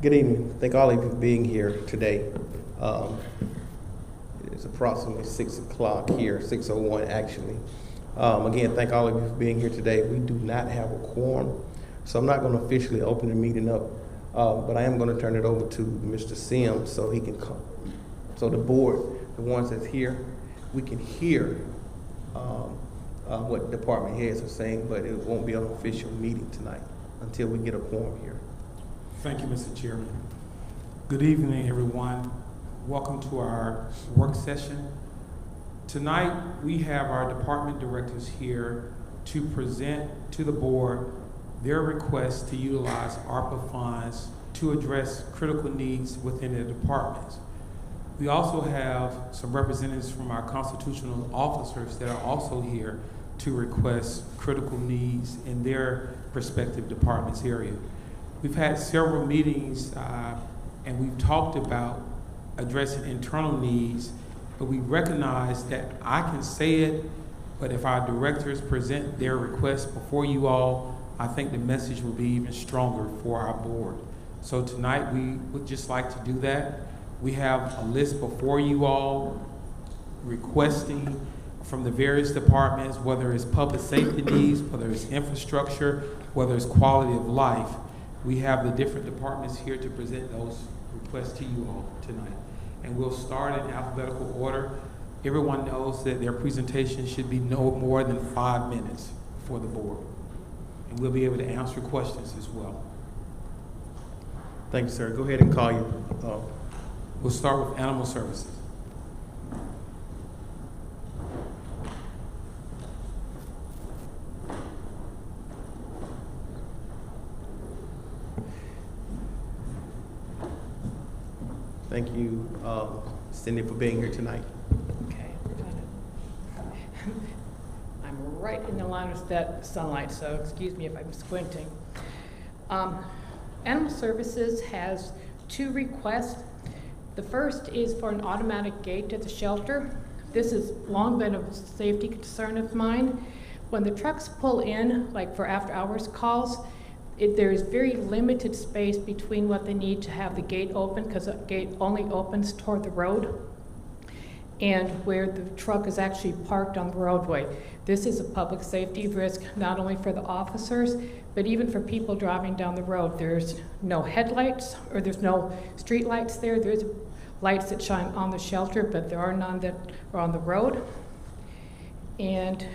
Good evening. Thank all of you for being here today. It's approximately 6 o'clock here, 6:01 actually. Again, thank all of you for being here today. We do not have a quorum, so I'm not going to officially open the meeting up, but I am going to turn it over to Mr. Sims so he can come. So the board, the ones that's here, we can hear what department heads are saying, but it won't be an official meeting tonight until we get a quorum here. Thank you, Mr. Chairman. Good evening, everyone. Welcome to our work session. Tonight, we have our department directors here to present to the board their request to utilize ARPA funds to address critical needs within the departments. We also have some representatives from our constitutional officers that are also here to request critical needs in their respective departments area. We've had several meetings and we've talked about addressing internal needs, but we recognize that I can say it, but if our directors present their requests before you all, I think the message will be even stronger for our board. So tonight we would just like to do that. We have a list before you all requesting from the various departments, whether it's public safety needs, whether it's infrastructure, whether it's quality of life. We have the different departments here to present those requests to you all tonight. And we'll start in alphabetical order. Everyone knows that their presentation should be no more than 5 minutes for the board. And we'll be able to answer questions as well. Thank you, sir. Go ahead and call your. We'll start with animal services. Thank you, Cindy, for being here tonight. Okay, I'm right in the line of that sunlight, so excuse me if I'm squinting. Animal Services has 2 requests. The first is for an automatic gate at the shelter. This has long been a safety concern of mine. When the trucks pull in, like for after-hours calls, there's very limited space between what they need to have the gate open, because the gate only opens toward the road, and where the truck is actually parked on the roadway. This is a public safety risk, not only for the officers, but even for people driving down the road. There's no headlights, or there's no street lights there. There's lights that shine on the shelter, but there are none that are on the road. And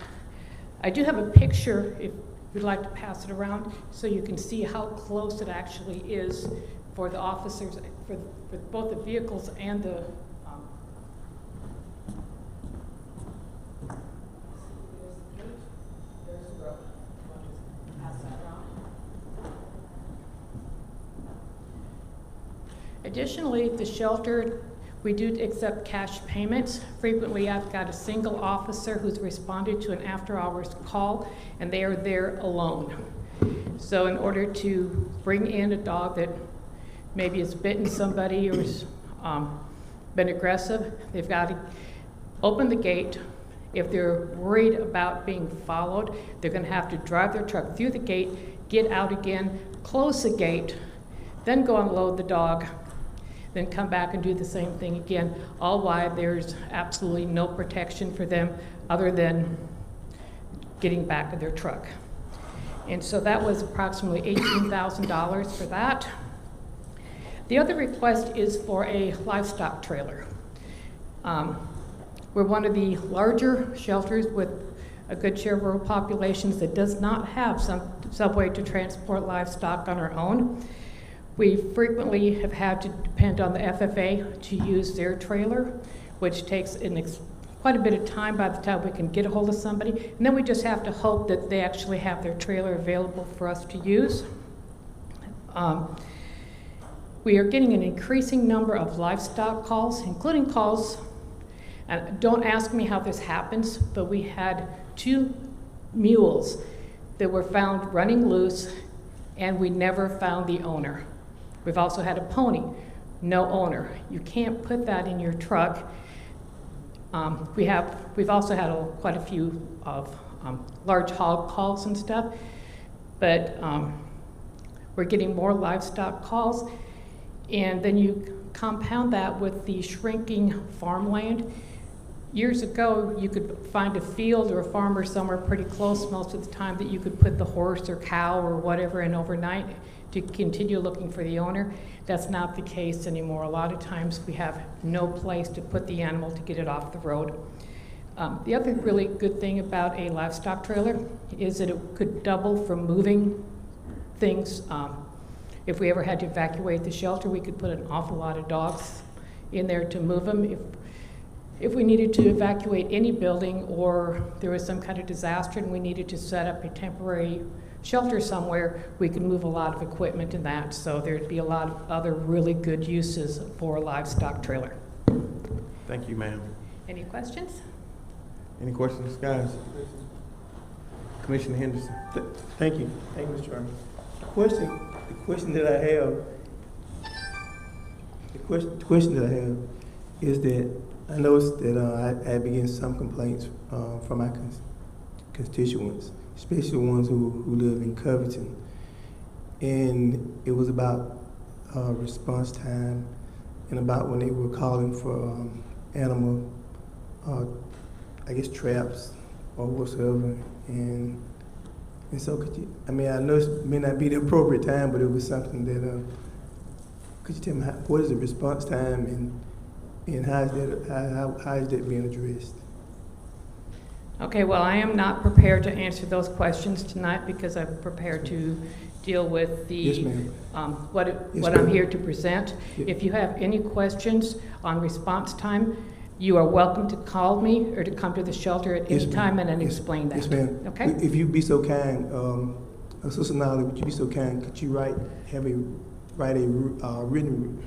I do have a picture, if we'd like to pass it around so you can see how close it actually is for the officers, for both the vehicles and the there's the road. Pass that around. Additionally, the shelter, we do accept cash payments. Frequently, I've got a single officer who's responded to an after-hours call, and they are there alone. So in order to bring in a dog that maybe has bitten somebody or has been aggressive, they've got to open the gate. If they're worried about being followed, they're going to have to drive their truck through the gate, get out again, close the gate, then go unload the dog, then come back and do the same thing again, all while there's absolutely no protection for them other than getting back to their truck. And so that was approximately $18,000 for that. The other request is for a livestock trailer. We're one of the larger shelters with a good share of rural populations that does not have some way to transport livestock on our own. We frequently have had to depend on the FFA to use their trailer, which takes quite a bit of time by the time we can get a hold of somebody. And then we just have to hope that they actually have their trailer available for us to use. We are getting an increasing number of livestock calls, including calls, and don't ask me how this happens, but we had 2 mules that were found running loose, and we never found the owner. We've also had a pony, no owner. You can't put that in your truck. We've also had quite a few of large hog calls and stuff, but we're getting more livestock calls. And then you compound that with the shrinking farmland. Years ago, you could find a field or a farmer somewhere pretty close most of the time that you could put the horse or cow or whatever in overnight to continue looking for the owner. That's not the case anymore. A lot of times we have no place to put the animal to get it off the road. The other really good thing about a livestock trailer is that it could double for moving things. If we ever had to evacuate the shelter, we could put an awful lot of dogs in there to move them. If we needed to evacuate any building, or there was some kind of disaster and we needed to set up a temporary shelter somewhere, we could move a lot of equipment in that. So there'd be a lot of other really good uses for a livestock trailer. Thank you, ma'am. Any questions? Any questions, guys? Commissioner Henderson. Thank you, Mr. Chairman. The question that I have is that I noticed that I began some complaints from my constituents, especially ones who live in Covington, and it was about response time and about when they were calling for animal, I guess, traps or whatsoever, and so could you, I mean, I know it may not be the appropriate time, but it was something that, could you tell me what is the response time and how is that being addressed? Okay, well, I am not prepared to answer those questions tonight because I'm prepared to deal with the Yes, ma'am. what Yes, I'm ma'am. here to present. Yeah. If you have any questions on response time, you are welcome to call me or to come to the shelter at Yes, any ma'am. time and then Yes. explain that. Yes, ma'am. Okay? If you'd be so kind, Assistant Nolly, would you be so kind? Could you write a written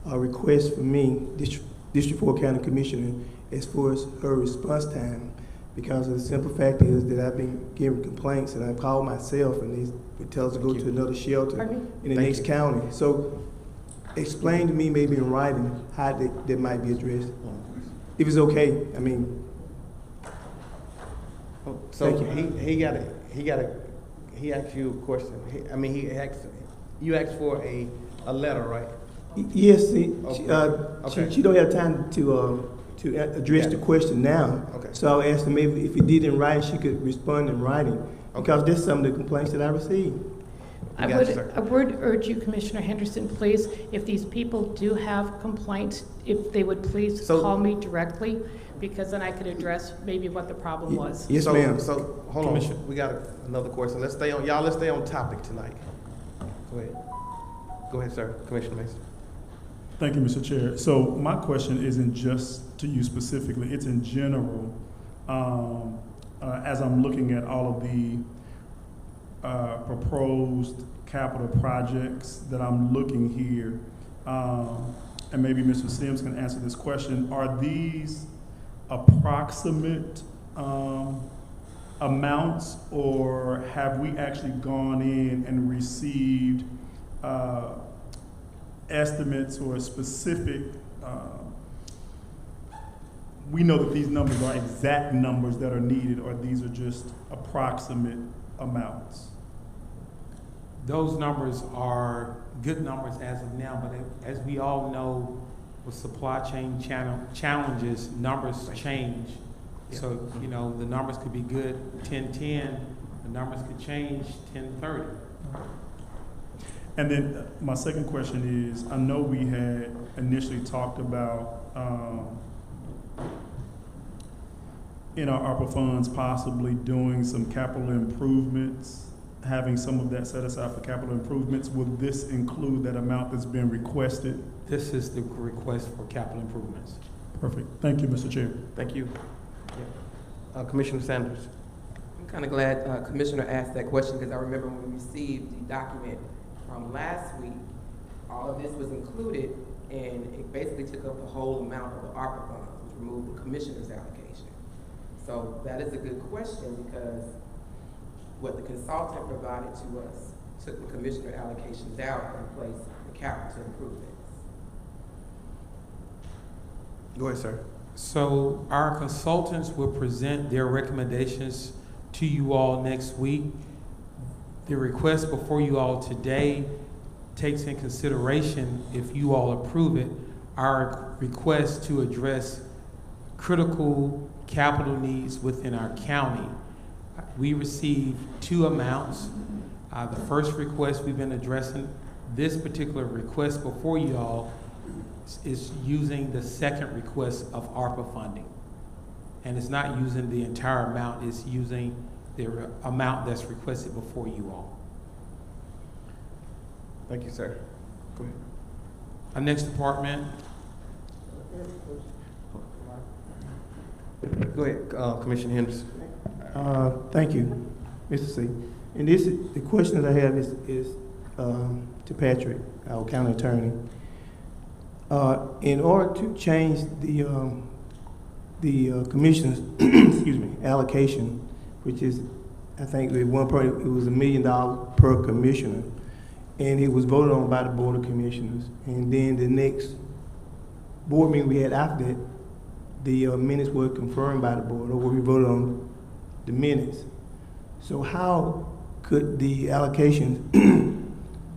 request for me, District 4 County Commissioner, as far as her response time? Because the simple fact is that I've been getting complaints and I've called myself and it tells us to go to another shelter Pardon me? in the Thank next you. county. So explain to me maybe in writing how that might be addressed. If it's okay, I mean. So Thank he asked you a question. You asked for a letter, right? Yes, see, Okay. she don't have time to address the question now. Okay. So I asked her maybe if it did in writing, she could respond in writing, because that's some of the complaints that I received. I Got you, sir. would urge you, Commissioner Henderson, please, if these people do have complaints, if they would please So- call me directly, because then I could address maybe what the problem was. Yes, so, ma'am. So hold on, Commissioner. we got another question. Let's stay on topic tonight. Go ahead, sir, Commissioner Mason. Thank you, Mr. Chair. So my question isn't just to you specifically, it's in general. As I'm looking at all of the proposed capital projects that I'm looking here, and maybe Mr. Sims can answer this question, are these approximate amounts, or have we actually gone in and received estimates or specific, we know that these numbers are exact numbers that are needed, or these are just approximate amounts? Those numbers are good numbers as of now, but as we all know, with supply chain challenges, numbers change. Yeah. So, you know, the numbers could be good 10-10, the numbers could change 10-30. And then my second question is, I know we had initially talked about in our ARPA funds possibly doing some capital improvements, having some of that set aside for capital improvements. Would this include that amount that's been requested? This is the request for capital improvements. Perfect. Thank you, Mr. Chair. Thank you. Commissioner Sanders. I'm kind of glad Commissioner asked that question, because I remember when we received the document from last week, all of this was included, and it basically took up the whole amount of the ARPA funds, which removed the commissioner's allocation. So that is a good question, because what the consultant provided to us took the commissioner allocations out and placed the capital improvements. Go ahead, sir. So our consultants will present their recommendations to you all next week. The request before you all today takes in consideration, if you all approve it, our request to address critical capital needs within our county. We received 2 amounts. The first request we've been addressing, this particular request before you all is using the second request of ARPA funding. And it's not using the entire amount, it's using the amount that's requested before you all. Thank you, sir. Go ahead. Our next department, Go ahead, Commissioner Henderson. Thank you, Mr. C. And the question that I have is to Patrick, our county attorney. In order to change the commissioner's excuse me, allocation, which is, I think at one point it was $1 million per commissioner, and it was voted on by the Board of Commissioners. And then the next board meeting we had after that, the minutes were confirmed by the board, or we voted on the minutes. So how could the allocations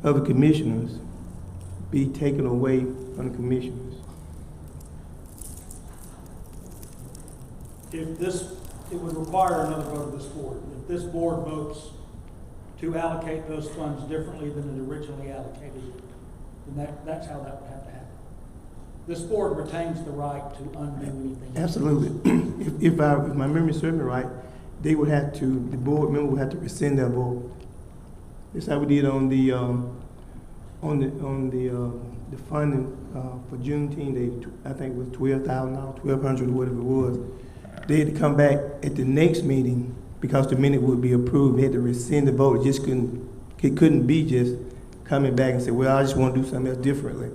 of the commissioners be taken away from the commissioners? It would require another vote of this board. If this board votes to allocate those funds differently than it originally allocated, then that's how that would have to happen. This board retains the right to undo anything. Absolutely. If my memory serves me right, the board member would have to rescind their vote. That's how we did on the funding for Juneteenth. I think it was $12,000, $1,200, whatever it was. They had to come back at the next meeting because the minute would be approved. They had to rescind the vote. It couldn't be just coming back and say, well, I just want to do something else differently.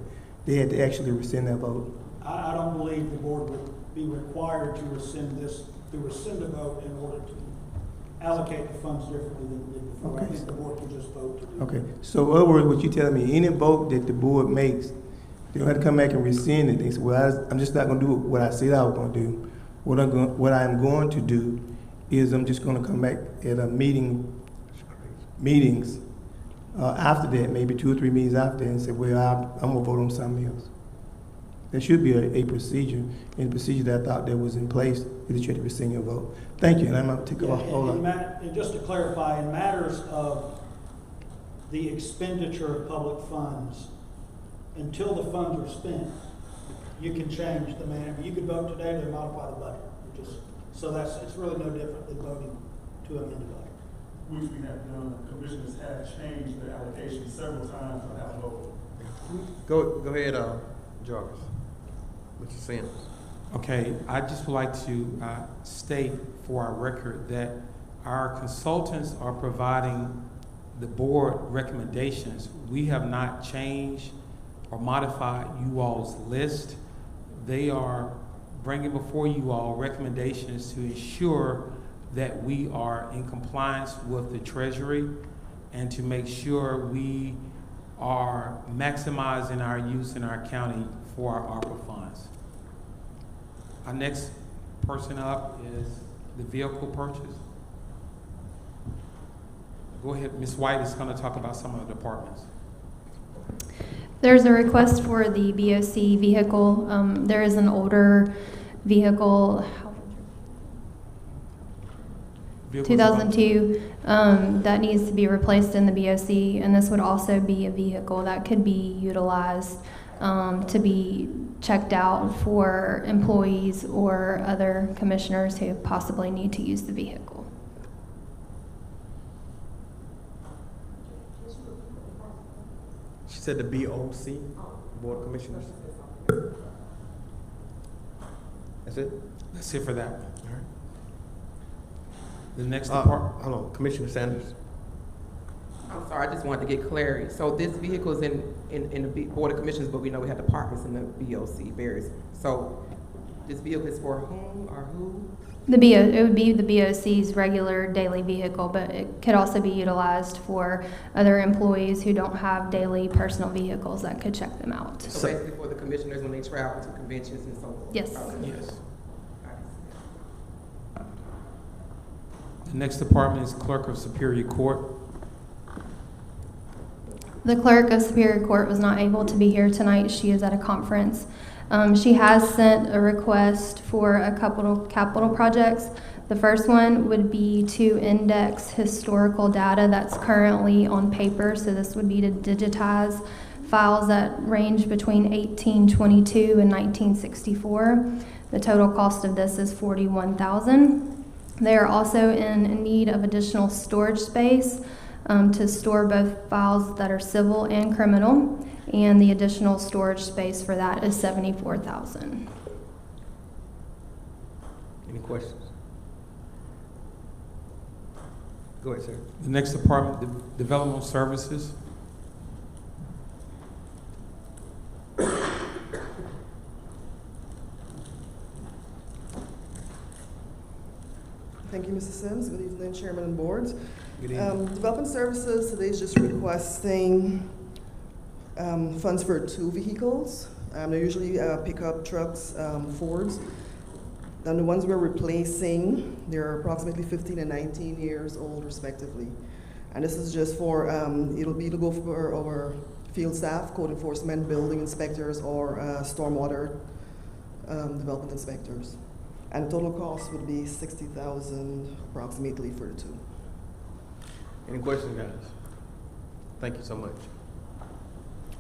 They had to actually rescind that vote. I don't believe the board would be required to rescind a vote in order to allocate the funds differently than it did before. Okay. I think the board can just vote to do Okay. So in other words, what you're telling me, any vote that the board makes, they don't have to come back and rescind it. They say, well, I'm just not going to do what I said I was going to do. What I'm going to do is I'm just going to come back at a meetings after that, maybe 2 or 3 meetings after that, and say, well, I'm going to vote on something else. There should be a procedure, and the procedure that I thought that was in place is that you had to rescind your vote. Thank you, and I'm going to take a hold on. And just to clarify, in matters of the expenditure of public funds, until the funds are spent, you can change the manner. You could vote today to modify the budget. It's really no different than voting to amend the budget. Which we have done. Commissioners have changed the allocation several times without voting. Go ahead, Jarvis. What you saying? okay, I just would like to state for our record that our consultants are providing the board recommendations. We have not changed or modified you all's list. They are bringing before you all recommendations to ensure that we are in compliance with the Treasury and to make sure we are maximizing our use in our county for our ARPA funds. Our next person up is the vehicle purchase. Go ahead, Ms. White is going to talk about some of the departments. There's a request for the BOC vehicle. There is an older vehicle, 2002, that needs to be replaced in the BOC, and this would also be a vehicle that could be utilized to be checked out for employees or other commissioners who possibly need to use the vehicle. She said the BOC, Board of Commissioners. That's it? That's it for that one. All right. The next department. Hold on, Commissioner Sanders. I'm sorry, I just wanted to get clarity. So this vehicle is in the Board of Commissioners, but we know we have departments in the BOC, various. So this vehicle is for whom or who? It would be the BOC's regular daily vehicle, but it could also be utilized for other employees who don't have daily personal vehicles that could check them out. So basically for the commissioners when they travel to conventions and so forth? Yes. Okay. Yes. The next department is Clerk of Superior Court. The clerk of Superior Court was not able to be here tonight. She is at a conference. She has sent a request for a couple capital projects. The first one would be to index historical data that's currently on paper. So this would be to digitize files that range between 1822 and 1964. The total cost of this is $41,000. They are also in need of additional storage space to store both files that are civil and criminal, and the additional storage space for that is $74,000. Any questions? Go ahead, sir. The next department, Development Services. Thank you, Mr. Sims. Good evening, Chairman and Board. Good evening. Development Services today is just requesting funds for 2 vehicles. They're usually pickup trucks, Fords. And the ones we're replacing, they're approximately 15 and 19 years old, respectively. And this is just for, it'll go for our field staff, code enforcement, building inspectors, or stormwater development inspectors. And the total cost would be $60,000 approximately for the 2. Any questions, guys? Thank you so much.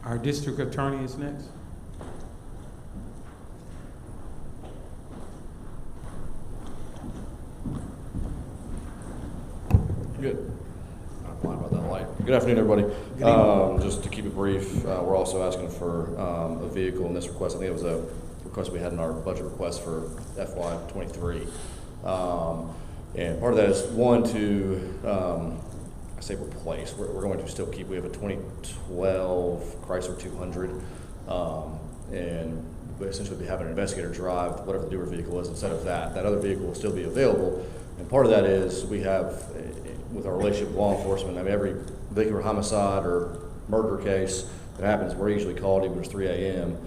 Our district attorney is next. Good. I'm fine about that light. Good afternoon, everybody. Just to keep it brief, we're also asking for a vehicle in this request. I think it was a request we had in our budget request for FY23. And part of that is one to, I say replace. We're going to still keep, we have a 2012 Chrysler 200, and we essentially be having an investigator drive whatever the newer vehicle is instead of that. That other vehicle will still be available. And part of that is we have, with our relationship with law enforcement, I mean, every vehicular homicide or murder case that happens, we're usually called even at 3 a.m.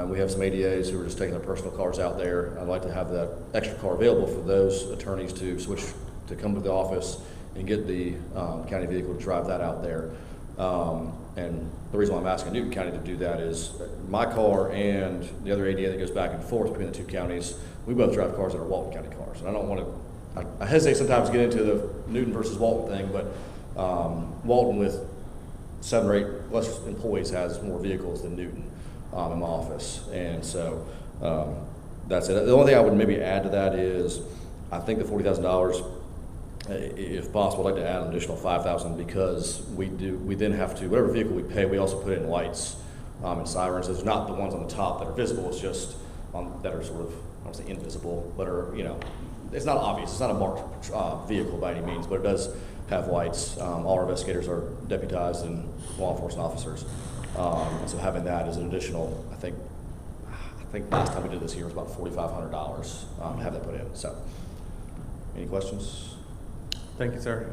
We have some ADAs who are just taking their personal cars out there. I'd like to have that extra car available for those attorneys to switch, to come to the office and get the county vehicle to drive that out there. And the reason why I'm asking Newton County to do that is my car and the other ADA that goes back and forth between the 2 counties, we both drive cars that are Walton County cars. And I don't want to, I hesitate sometimes to get into the Newton versus Walton thing, but Walton with 7 or 8 less employees has more vehicles than Newton in my office. And so that's it. The only thing I would maybe add to that is I think the $40,000, if possible, I'd like to add an additional $5,000 because we then have to, whatever vehicle we pay, we also put in lights and sirens. Those are not the ones on the top that are visible, it's just that are sort of, I don't say invisible, but are, you know, it's not obvious. It's not a marked vehicle by any means, but it does have lights. All our investigators are deputized and law enforcement officers. And so having that is an additional, I think last time we did this here was about $4,500 to have that put in. So, any questions? Thank you, sir.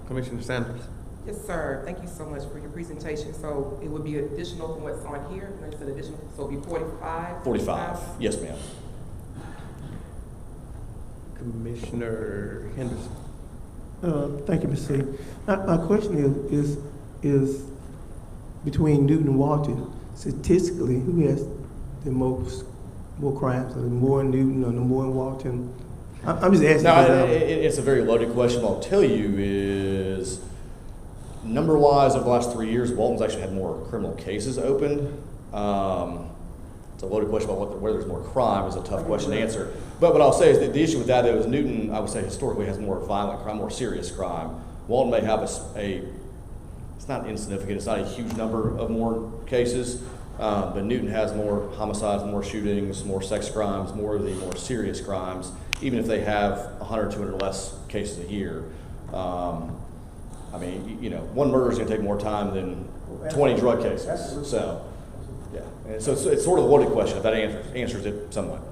Commissioner Sanders. Yes, sir. Thank you so much for your presentation. So it would be additional from what's on here. And I said additional, so it'd be 45. 45. Yes, ma'am. Commissioner Henderson. Thank you, Mr. C. My question is between Newton and Walton, statistically, who has the more crimes? Are there more in Newton or the more in Walton? I'm just asking. No, it's a very loaded question. What I'll tell you is, number-wise, over the last 3 years, Walton's actually had more criminal cases opened. It's a loaded question about where there's more crime is a tough question to answer. But what I'll say is that the issue with that is Newton, I would say historically, has more violent crime, more serious crime. Walton may have it's not insignificant, it's not a huge number of more cases, but Newton has more homicides, more shootings, more sex crimes, more of the more serious crimes, even if they have 100 or 200 less cases a year. I mean, you know, one murder is going to take more time than 20 drug cases. So, yeah. And so it's sort of a loaded question, if that answers it somewhat.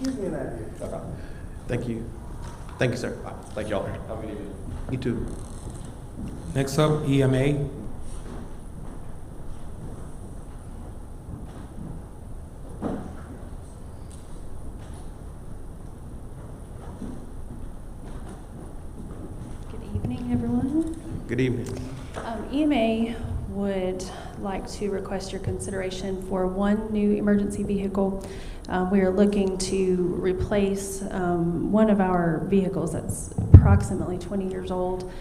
Give me an idea. Okay. Thank you. Thank you, sir. All right. Thank you all. Have a good evening. You too. Next up, EMA. Good evening, everyone. Good evening. EMA would like to request your consideration for one new emergency vehicle. We are looking to replace one of our vehicles that's approximately 20 years old,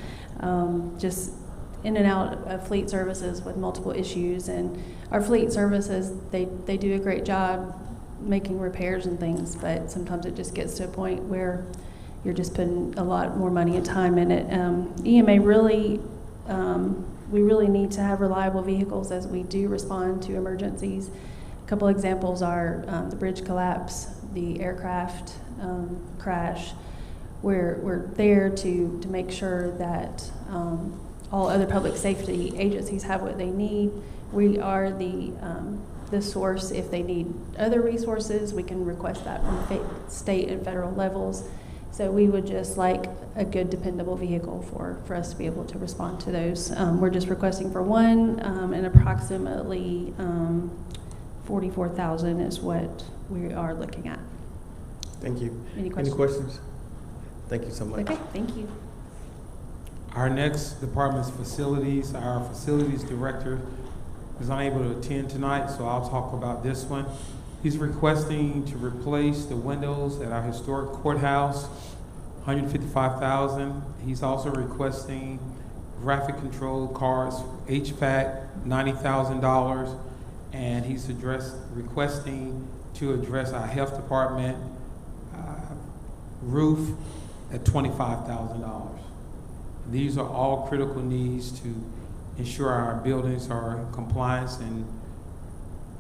just in and out of fleet services with multiple issues. And our fleet services, they do a great job making repairs and things, but sometimes it just gets to a point where you're just putting a lot more money and time in it. EMA really, we really need to have reliable vehicles as we do respond to emergencies. A couple examples are the bridge collapse, the aircraft crash. We're there to make sure that all other public safety agencies have what they need. We are the source. If they need other resources, we can request that from state and federal levels. So we would just like a good, dependable vehicle for us to be able to respond to those. We're just requesting for one, and approximately $44,000 is what we are looking at. Thank you. Any questions? Any questions? Thank you so much. Okay, thank you. Our next department's facilities. Our facilities director is unable to attend tonight, so I'll talk about this one. He's requesting to replace the windows at our historic courthouse, $155,000. He's also requesting graphic control cards, HVAC, $90,000, and he's requesting to address our health department roof at $25,000. These are all critical needs to ensure our buildings are in compliance and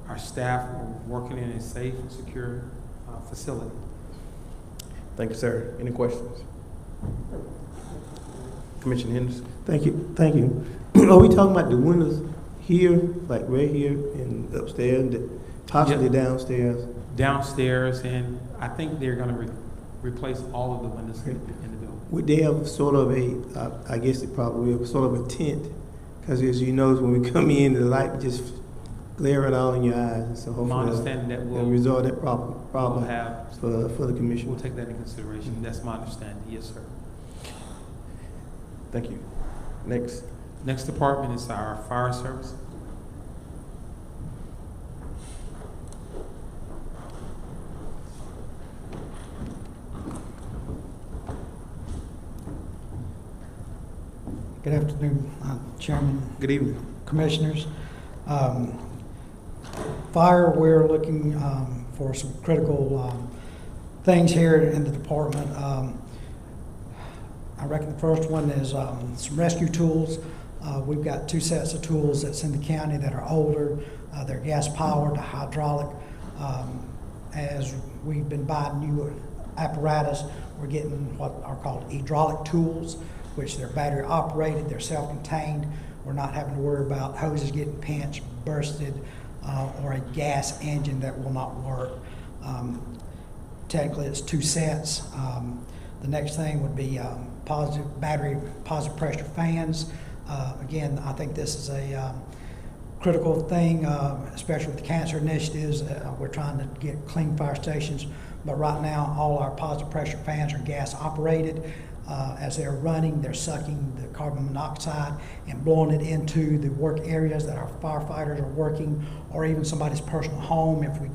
our staff are working in a safe and secure facility. Thank you, sir. Any questions? Commissioner Henderson. Thank you. Thank you. Are we talking about the windows here, like right here and upstairs, possibly downstairs? Downstairs, and I think they're going to replace all of the windows in the building. Would they have sort of a, I guess it probably will, sort of a tint? Because as you know, when we come in, the light just glaring all in your eyes. So hopefully my understanding that we'll resolve that problem for the commission. We'll take that into consideration. That's my understanding. Yes, sir. Thank you. Next department is our fire service. Good afternoon, Chairman. Good evening. Commissioners. Fire, we're looking for some critical things here in the department. I reckon the first one is some rescue tools. We've got 2 sets of tools that's in the county that are older. They're gas powered, hydraulic. As we've been buying new apparatus, we're getting what are called hydraulic tools, which they're battery operated, they're self-contained. We're not having to worry about hoses getting pinched, bursted, or a gas engine that will not work. Technically, it's 2 sets. The next thing would be positive pressure fans. Again, I think this is a critical thing, especially with the cancer initiatives. We're trying to get clean fire stations, but right now all our positive pressure fans are gas operated. As they're running, they're sucking the carbon monoxide and blowing it into the work areas that our firefighters are working, or even somebody's personal home. If we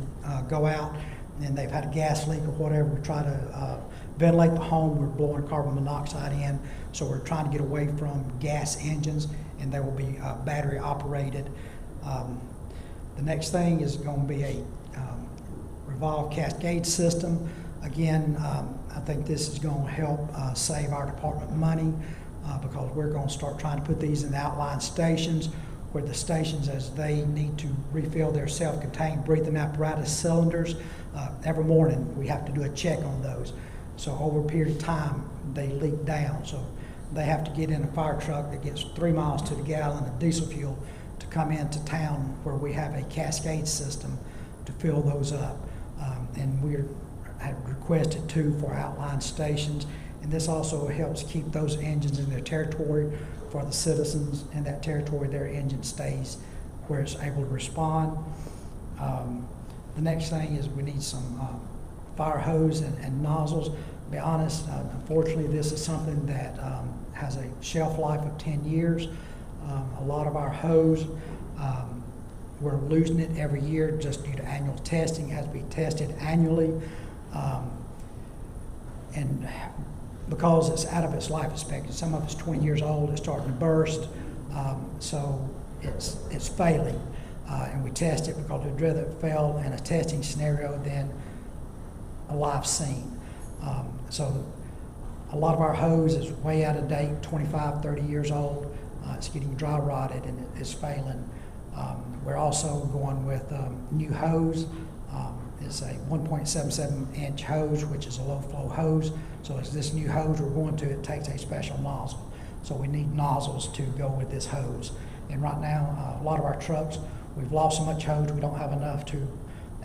go out and they've had a gas leak or whatever, we try to ventilate the home. We're blowing carbon monoxide in, so we're trying to get away from gas engines, and they will be battery operated. The next thing is going to be a revolve cascade system. Again, I think this is going to help save our department money because we're going to start trying to put these in the outlying stations, where the stations, as they need to refill their self-contained breathing apparatus cylinders, every morning we have to do a check on those. So over a period of time, they leak down. So they have to get in a fire truck that gets 3 miles to the gallon of diesel fuel to come into town, where we have a cascade system to fill those up. And we have requested 2 for outlying stations. And this also helps keep those engines in their territory. For the citizens in that territory, their engine stays where it's able to respond. The next thing is we need some fire hose and nozzles. To be honest, unfortunately, this is something that has a shelf life of 10 years. A lot of our hose, we're losing it every year just due to annual testing. It has to be tested annually. And because it's out of its life expectancy, some of it's 20 years old, it's starting to burst, so it's failing. And we test it because we'd rather it fail in a testing scenario than a live scene. So a lot of our hose is way out of date, 25, 30 years old. It's getting dry rotted and it's failing. We're also going with new hose. It's a 1.77 inch hose, which is a low flow hose. So as this new hose we're going to, it takes a special nozzle. So we need nozzles to go with this hose. And right now, a lot of our trucks, we've lost so much hose, we don't have enough to,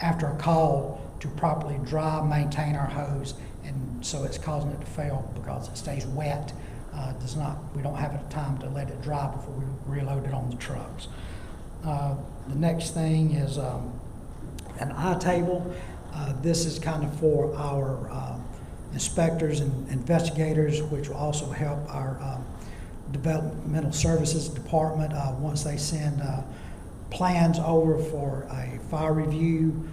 after a call, to properly dry, maintain our hose. And so it's causing it to fail because it stays wet. We don't have enough time to let it dry before we reload it on the trucks. The next thing is an I-table. This is kind of for our inspectors and investigators, which will also help our developmental services department once they send plans over for a fire review.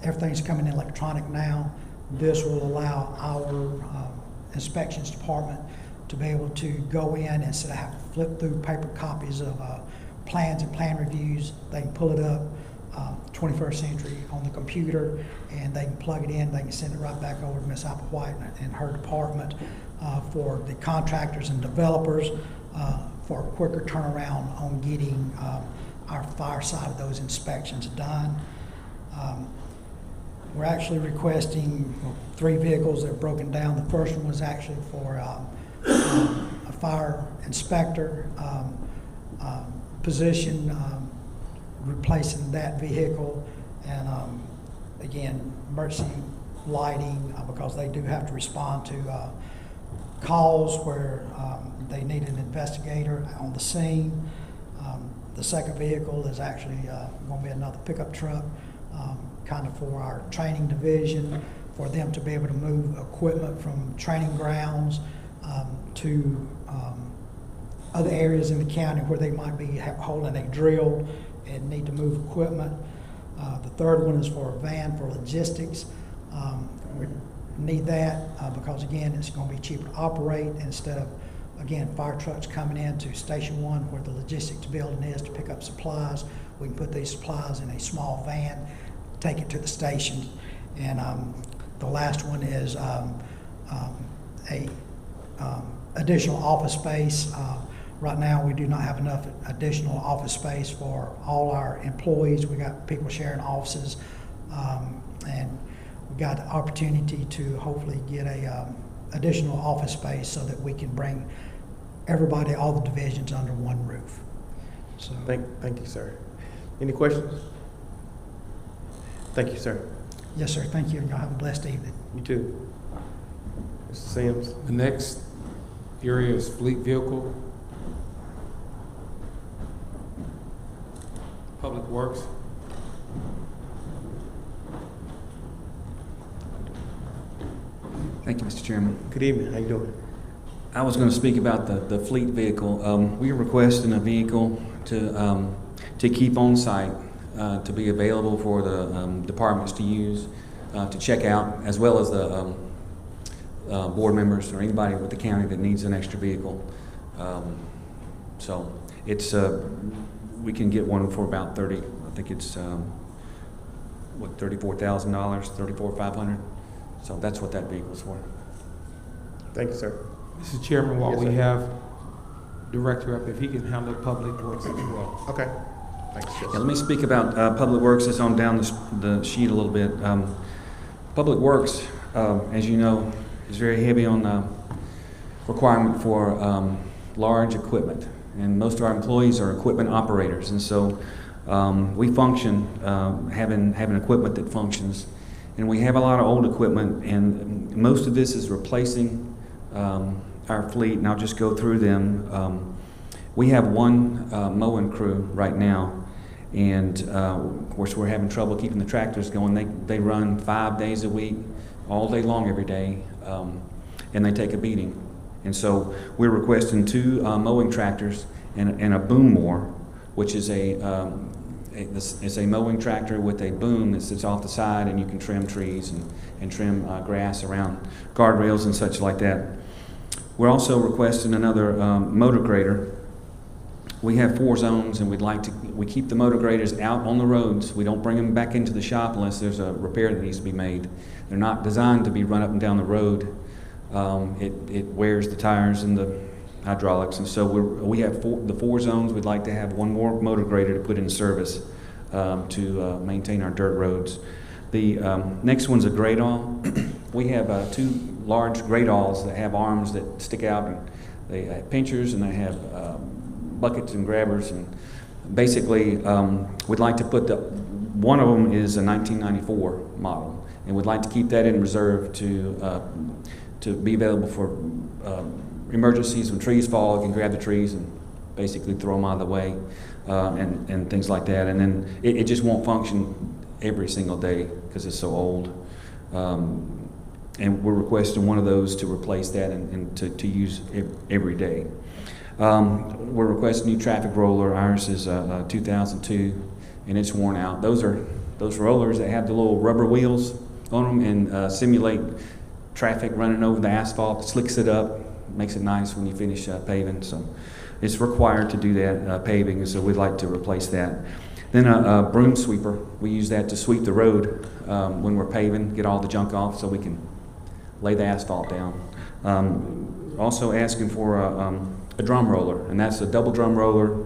Everything's coming in electronic now. This will allow our inspections department to be able to go in instead of having to flip through paper copies of plans and plan reviews. They can pull it up 21st century on the computer, and they can plug it in. They can send it right back over to Ms. Applewhite and her department for the contractors and developers for a quicker turnaround on getting our fire side of those inspections done. We're actually requesting 3 vehicles that are broken down. The first one was actually for a fire inspector position, replacing that vehicle, and again, emergency lighting, because they do have to respond to calls where they need an investigator on the scene. The second vehicle is actually going to be another pickup truck, kind of for our training division, for them to be able to move equipment from training grounds to other areas in the county where they might be holding a drill and need to move equipment. The third one is for a van for logistics. We need that because, again, it's going to be cheaper to operate instead of, again, fire trucks coming into Station 1 where the logistics building is to pick up supplies. We can put these supplies in a small van, take it to the station. And the last one is additional office space. Right now, we do not have enough additional office space for all our employees. We got people sharing offices, and we got the opportunity to hopefully get a additional office space so that we can bring everybody, all the divisions, under one roof. So thank you, sir. Any questions? Thank you, sir. Yes, sir. Thank you, and y'all have a blessed evening. You too. Mr. Sims. The next area is fleet vehicle. Public Works. Thank you, Mr. Chairman. Good evening. How you doing? I was going to speak about the fleet vehicle. We are requesting a vehicle to keep on site, to be available for the departments to use, to check out, as well as the board members or anybody with the county that needs an extra vehicle. So it's we can get one for about I think it's $34,000, $34,500. So that's what that vehicle's for. Thank you, sir. Mr. Chairman, while Yes, we sir. have Director up, if he can handle Public Works as well. Okay. Thanks, Yeah, let me speak about Public Works. It's on down the sheet a little bit. Public Works, as you know, is very heavy on requirement for large equipment. And most of our employees are equipment operators. And so we function having equipment that functions. And we have a lot of old equipment, and most of this is replacing our fleet, and I'll just go through them. We have one mowing crew right now, and of course we're having trouble keeping the tractors going. They run 5 days a week, all day long every day, and they take a beating. And so we're requesting 2 mowing tractors, and a boom mower, which is it's a mowing tractor with a boom that sits off the side, and you can trim trees and trim grass around guardrails and such like that. We're also requesting another motor grader. We have 4 zones, and we keep the motor graders out on the roads. We don't bring them back into the shop unless there's a repair that needs to be made. They're not designed to be run up and down the road. It wears the tires and the hydraulics, and so we have the 4 zones. We'd like to have 1 more motor grader to put in service to maintain our dirt roads. The next one's a grade-all. We have 2 large grade-alls that have arms that stick out, and they have pinchers, and they have buckets and grabbers, and basically we'd like to put one of them is a 1994 model, and we'd like to keep that in reserve to be available for emergencies. When trees fall, you can grab the trees and basically throw them out of the way, and things like that. And then it just won't function every single day because it's so old. And we're requesting one of those to replace that and to use every day. We're requesting a new traffic roller. Ours is 2002, and it's worn out. Those are those rollers that have the little rubber wheels on them and simulate traffic running over the asphalt, slicks it up, makes it nice when you finish paving. So it's required to do that paving, so we'd like to replace that. Then a broom sweeper. We use that to sweep the road when we're paving, get all the junk off so we can lay the asphalt down. Also asking for a drum roller, and that's a double drum roller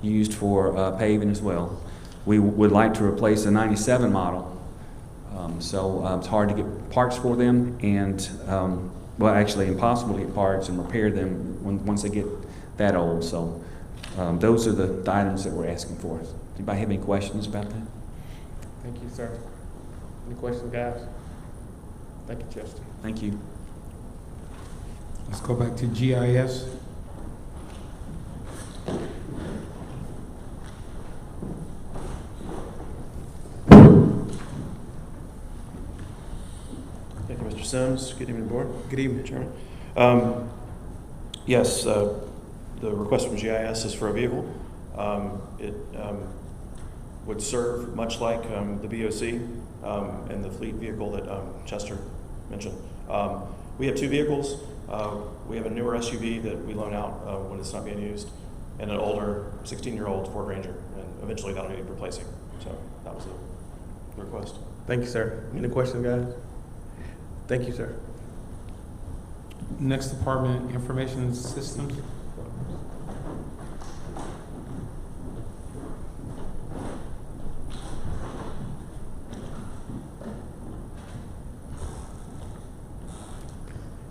used for paving as well. We would like to replace a 97 model. So it's hard to get parts for them, and well, actually impossible to get parts and repair them once they get that old. So those are the items that we're asking for. Anybody have any questions about that? Thank you, sir. Any questions, guys? Thank you, Chester. Thank you. Let's go back to GIS. Thank you, Mr. Sims. Good evening, Board. Good evening, Chairman. Yes, the request from GIS is for a vehicle. It would serve much like the BOC and the fleet vehicle that Chester mentioned. We have 2 vehicles. We have a newer SUV that we loan out when it's not being used, and an older 16-year-old Ford Ranger, and eventually that'll need replacing. So that was the request. Thank you, sir. Any questions, guys? Thank you, sir. Next department, Information Systems.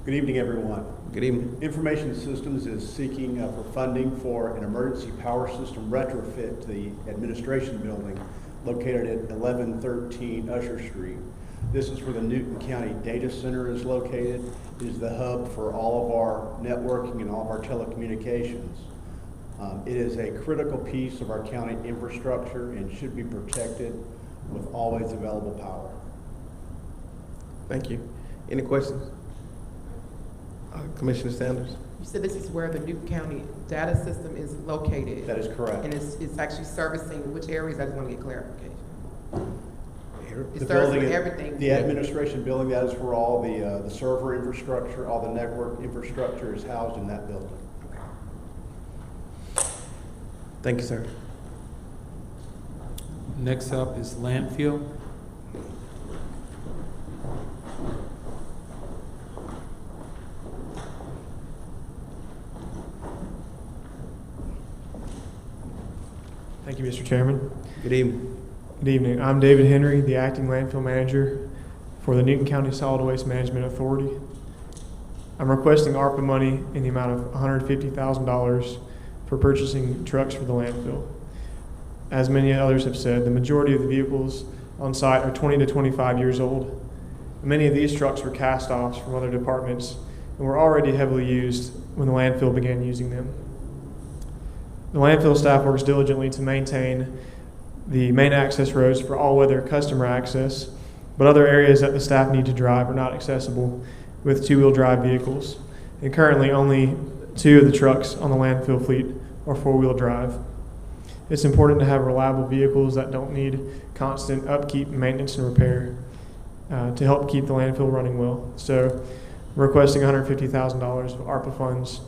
Good evening, everyone. Good evening. Information Systems is seeking for funding for an emergency power system retrofit to the administration building located at 1113 Usher Street. This is where the Newton County Data Center is located. It is the hub for all of our networking and all of our telecommunications. It is a critical piece of our county infrastructure and should be protected with always available power. Thank you. Any questions? Commissioner Sanders? You said this is where the Newton County data system is located. That is correct. And it's actually servicing which areas? I just want to get clarification. The It serves building, for everything. the administration building, that is where all the server infrastructure, all the network infrastructure is housed in that building. Thank you, sir. Next up is landfill. Thank you, Mr. Chairman. Good evening. Good evening. I'm David Henry, the acting landfill manager for the Newton County Solid Waste Management Authority. I'm requesting ARPA money in the amount of $150,000 for purchasing trucks for the landfill. As many others have said, the majority of the vehicles on site are 20 to 25 years old. Many of these trucks were cast-offs from other departments and were already heavily used when the landfill began using them. The landfill staff works diligently to maintain the main access roads for all-weather customer access, but other areas that the staff need to drive are not accessible with two-wheel drive vehicles. And currently, only 2 of the trucks on the landfill fleet or four-wheel drive. It's important to have reliable vehicles that don't need constant upkeep, maintenance, and repair to help keep the landfill running well. So we're requesting $150,000 of ARPA funds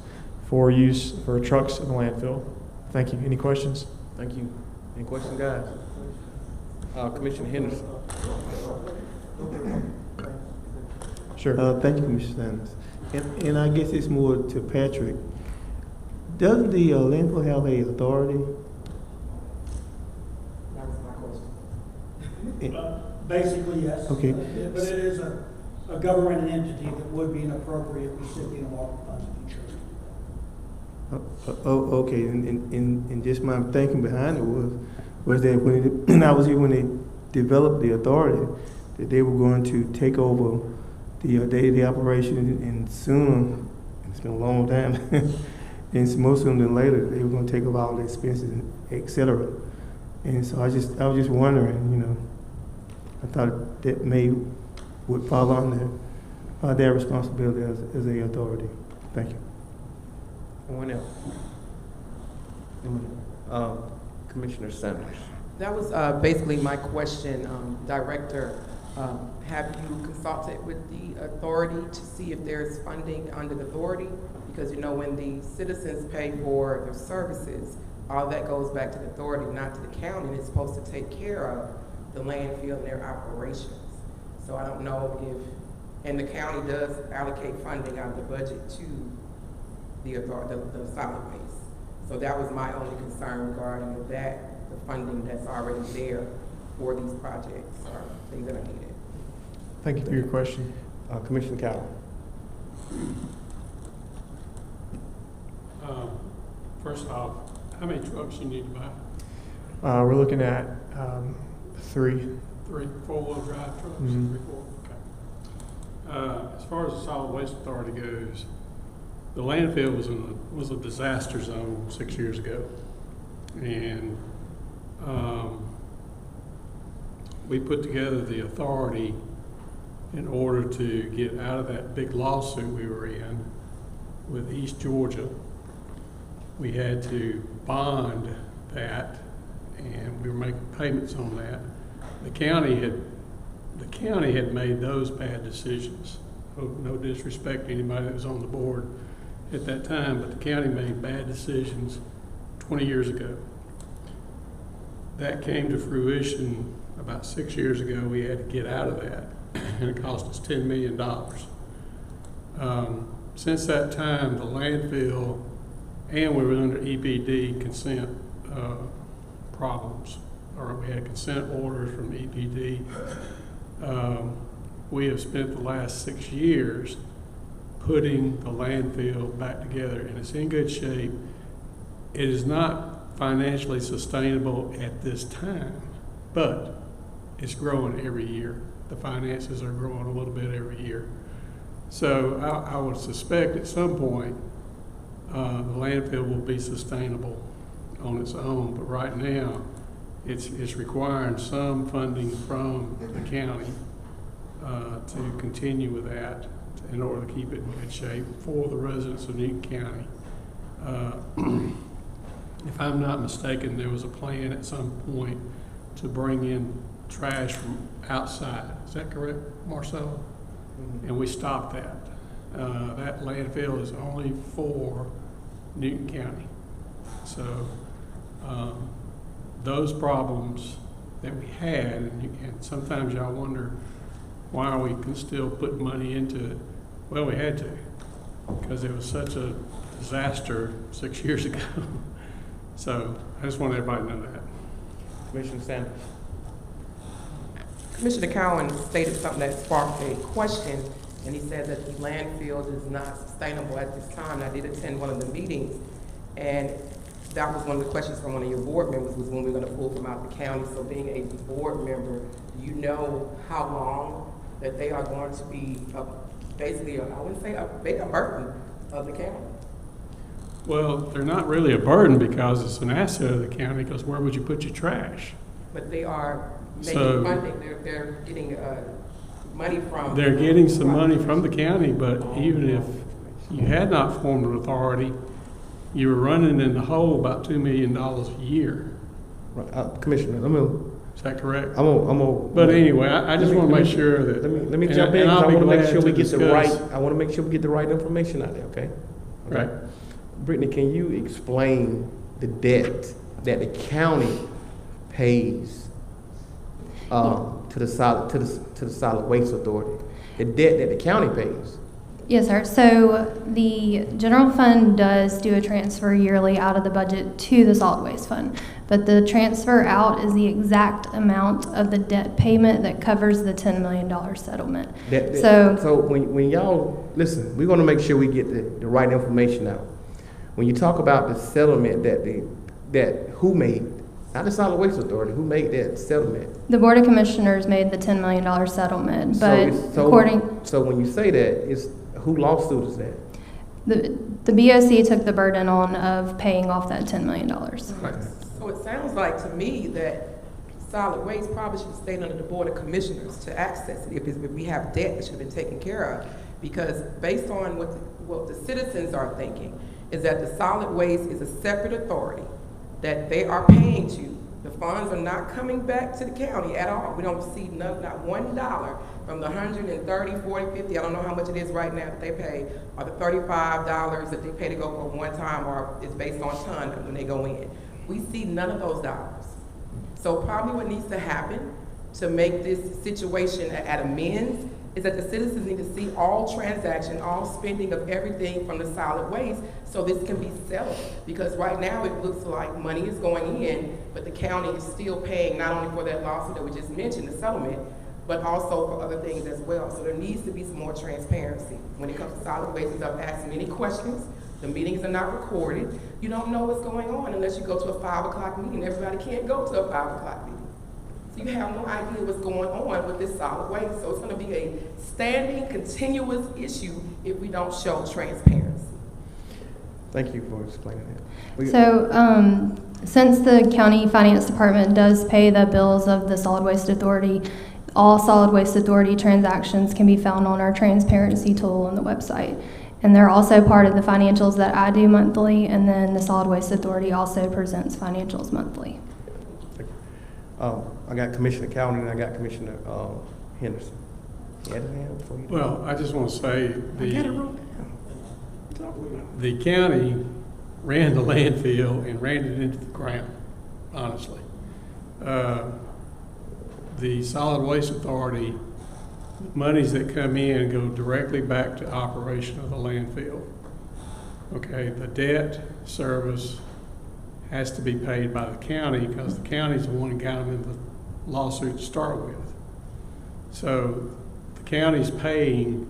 for use for trucks in the landfill. Thank you. Any questions? Thank you. Any questions, guys? Commissioner Henderson. Sure. Thank you, Commissioner Sanders. And I guess it's more to Patrick. Doesn't the landfill have a authority? That was my question. Basically, yes. Okay. But it is a government entity that would be an appropriate recipient of ARPA funds if you chose. Okay. And just my thinking behind it was that when I was here when they developed the authority, that they were going to take over the day-to-day operation, and sooner, it's been a long time, and more sooner than later, they were going to take over all the expenses, et cetera. And so I was just wondering, I thought that would fall on their responsibility as a authority. Thank you. Anyone else? Commissioner Sanders. That was basically my question, Director. Have you consulted with the authority to see if there's funding under the authority? Because when the citizens pay for their services, all that goes back to the authority, not to the county, and it's supposed to take care of the landfill and their operations. So I don't know if, and the county does allocate funding out of the budget to the authority, the solid waste. So that was my only concern regarding the funding that's already there for these projects or things that are needed. Thank you for your question. Commissioner Cowell. First off, how many trucks you need to buy? We're looking at 3. 3 four-wheel drive trucks? Mm-hmm. 3, 4, okay. As far as the Solid Waste Authority goes, the landfill was a disaster zone 6 years ago. And we put together the authority in order to get out of that big lawsuit we were in with East Georgia. We had to bond that, and we were making payments on that. The county had made those bad decisions. No disrespect to anybody that was on the board at that time, but the county made bad decisions 20 years ago. That came to fruition about 6 years ago. We had to get out of that, and it cost us $10 million. Since that time, the landfill, and we were under EPD consent problems, or we had consent orders from EPD. We have spent the last 6 years putting the landfill back together, and it's in good shape. It is not financially sustainable at this time, but it's growing every year. The finances are growing a little bit every year. So I would suspect at some point the landfill will be sustainable on its own, but right now it's requiring some funding from the county to continue with that in order to keep it in good shape for the residents of Newton County. If I'm not mistaken, there was a plan at some point to bring in trash from outside. Is that correct, Marcelo? Mm-hmm. And we stopped that. That landfill is only for Newton County. So those problems that we had, and sometimes y'all wonder, why are we still putting money into it? Well, we had to, because it was such a disaster 6 years ago. So I just want everybody to know that. Commissioner Sanders. Commissioner Cowan stated something that sparked a question, and he said that the landfill is not sustainable at this time. I did attend one of the meetings, and that was one of the questions from one of your board members, was when we're going to pull from out the county. So being a board member, do you know how long that they are going to be basically, I wouldn't say a burden of the county? Well, they're not really a burden because it's an asset of the county, because where would you put your trash? But they are making funding. They're getting money from... They're getting some money from the county, but even if you had not formed an authority, you were running in the hole about $2 million a year. Right, Commissioner, Is that correct? But anyway, I just want to make sure that. Let me jump in, because I want to make sure we get the right, I want to make sure we get the right information out there, okay? Right. Brittany, can you explain the debt that the county pays to the solid waste authority? The debt that the county pays. Yes, sir. So the general fund does do a transfer yearly out of the budget to the solid waste fund, but the transfer out is the exact amount of the debt payment that covers the $10 million settlement. So when y'all, listen, we want to make sure we get the right information out. When you talk about the settlement that who made, not the solid waste authority, who made that settlement? The Board of Commissioners made the $10 million settlement, but So when you say that, who lawsuit is that? The BOC took the burden on of paying off that $10 million. Right. So it sounds like to me that solid waste probably should stay under the Board of Commissioners to access it if we have debt that should have been taken care of. Because based on what the citizens are thinking is that the solid waste is a separate authority that they are paying to. The funds are not coming back to the county at all. We don't see not $1 from the 130, 40, 50, I don't know how much it is right now that they pay, or the $35 that they pay to go for one time, or it's based on ton when they go in. We see none of those dollars. So probably what needs to happen to make this situation at amends is that the citizens need to see all transaction, all spending of everything from the solid waste so this can be settled. Because right now it looks like money is going in, but the county is still paying not only for that lawsuit that we just mentioned, the settlement, but also for other things as well. So there needs to be some more transparency. When it comes to solid waste, I've asked many questions. The meetings are not recorded. You don't know what's going on unless you go to a 5 o'clock meeting. Everybody can't go to a 5 o'clock meeting. So you have no idea what's going on with this solid waste. So it's going to be a standing, continuous issue if we don't show transparency. Thank you for explaining that. So since the county finance department does pay the bills of the solid waste authority, all solid waste authority transactions can be found on our transparency tool on the website. And they're also part of the financials that I do monthly, and then the solid waste authority also presents financials monthly. I got Commissioner Cowan and I got Commissioner Henderson. Well, I just want to say the county ran the landfill and ran it into the ground, honestly. The solid waste authority, monies that come in go directly back to operation of the landfill. Okay, the debt service has to be paid by the county because the county's the one that got them in the lawsuit to start with. So the county's paying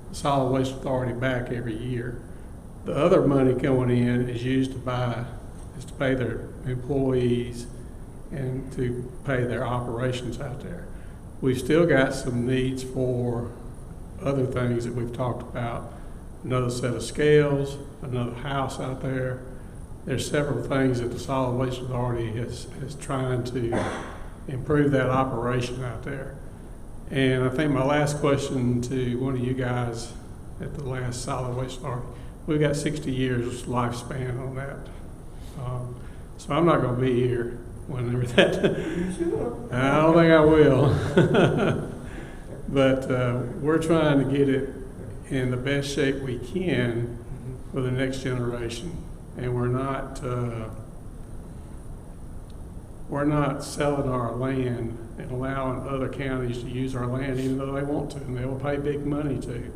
the solid waste authority back every year. The other money going in is used to pay their employees and to pay their operations out there. We've still got some needs for other things that we've talked about. Another set of scales, another house out there. There's several things that the Solid Waste Authority is trying to improve that operation out there. And I think my last question to one of you guys at the last Solid Waste Authority, we've got 60 years lifespan on that. So I'm not going to be here whenever that. I don't think I will. But we're trying to get it in the best shape we can for the next generation. And we're not selling our land and allowing other counties to use our land, even though they want to, and they will pay big money to.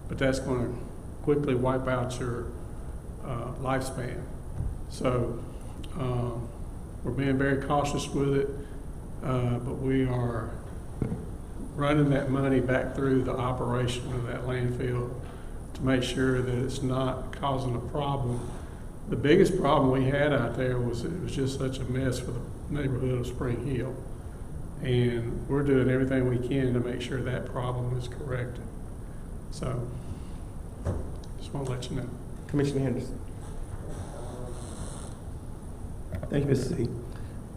But that's going to quickly wipe out your lifespan. So we're being very cautious with it, but we are running that money back through the operation of that landfill to make sure that it's not causing a problem. The biggest problem we had out there was it was just such a mess for the neighborhood of Spring Hill. And we're doing everything we can to make sure that problem is corrected. So, just want to let you know. Commissioner Henderson. Thank you, Mr. C.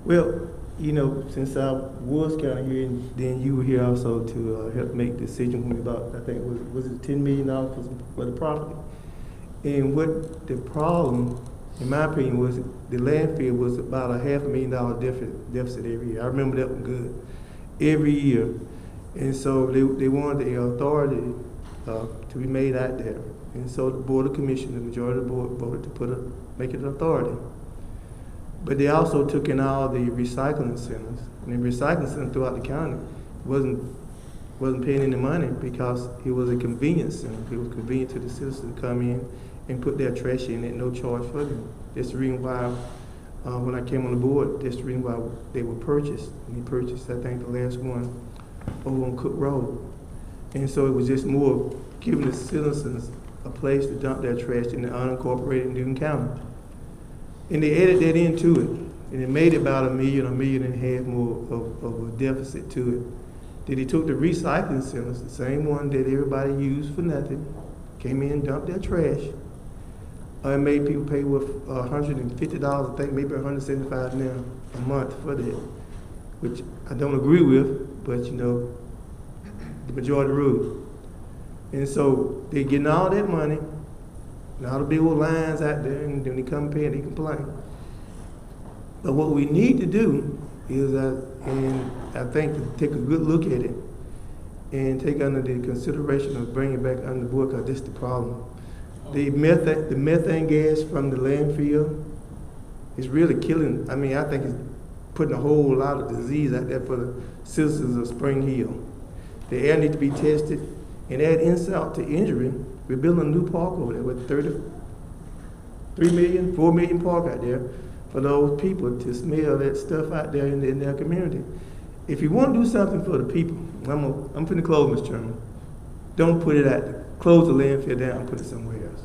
Well, you know, since I was kind of here, and then you were here also to help make decisions about, I think, was it $10 million for the property? And what the problem in my opinion, was the landfill was about a $500,000 deficit every year. I remember that one good. Every year. And so they wanted the authority to be made out there. And so the Board of Commissioners, the majority of the board, voted to make it an authority. But they also took in all the recycling centers. And the recycling center throughout the county wasn't paying any money because it was a convenience center. It was convenient to the citizens to come in and put their trash in at no charge for them. That's the reason why, when I came on the board, that's the reason why they were purchased. And they purchased, I think, the last one over on Cook Road. And so it was just more giving the citizens a place to dump their trash in the unincorporated Newton County. And they added that into it. And it made it about $1 million and a half more of a deficit to it. Then he took the recycling centers, the same one that everybody used for nothing, came in and dumped their trash, and made people pay with $150, I think maybe $175 now a month for that, which I don't agree with, but you know, the majority rule. And so they're getting all that money, and all the big old lines out there, and then they come pay and they complain. But what we need to do is, and I think to take a good look at it and take under the consideration of bringing it back under the board, because this is the problem. The methane gas from the landfill is really killing. I mean, I think it's putting a whole lot of disease out there for the citizens of Spring Hill. The air needs to be tested, and add insult to injury. We're building a new park over there with 4 million park out there for those people to smell that stuff out there in their community. If you want to do something for the people, I'm finna close, Mr. Chairman. Don't put it out there. Close the landfill down and put it somewhere else.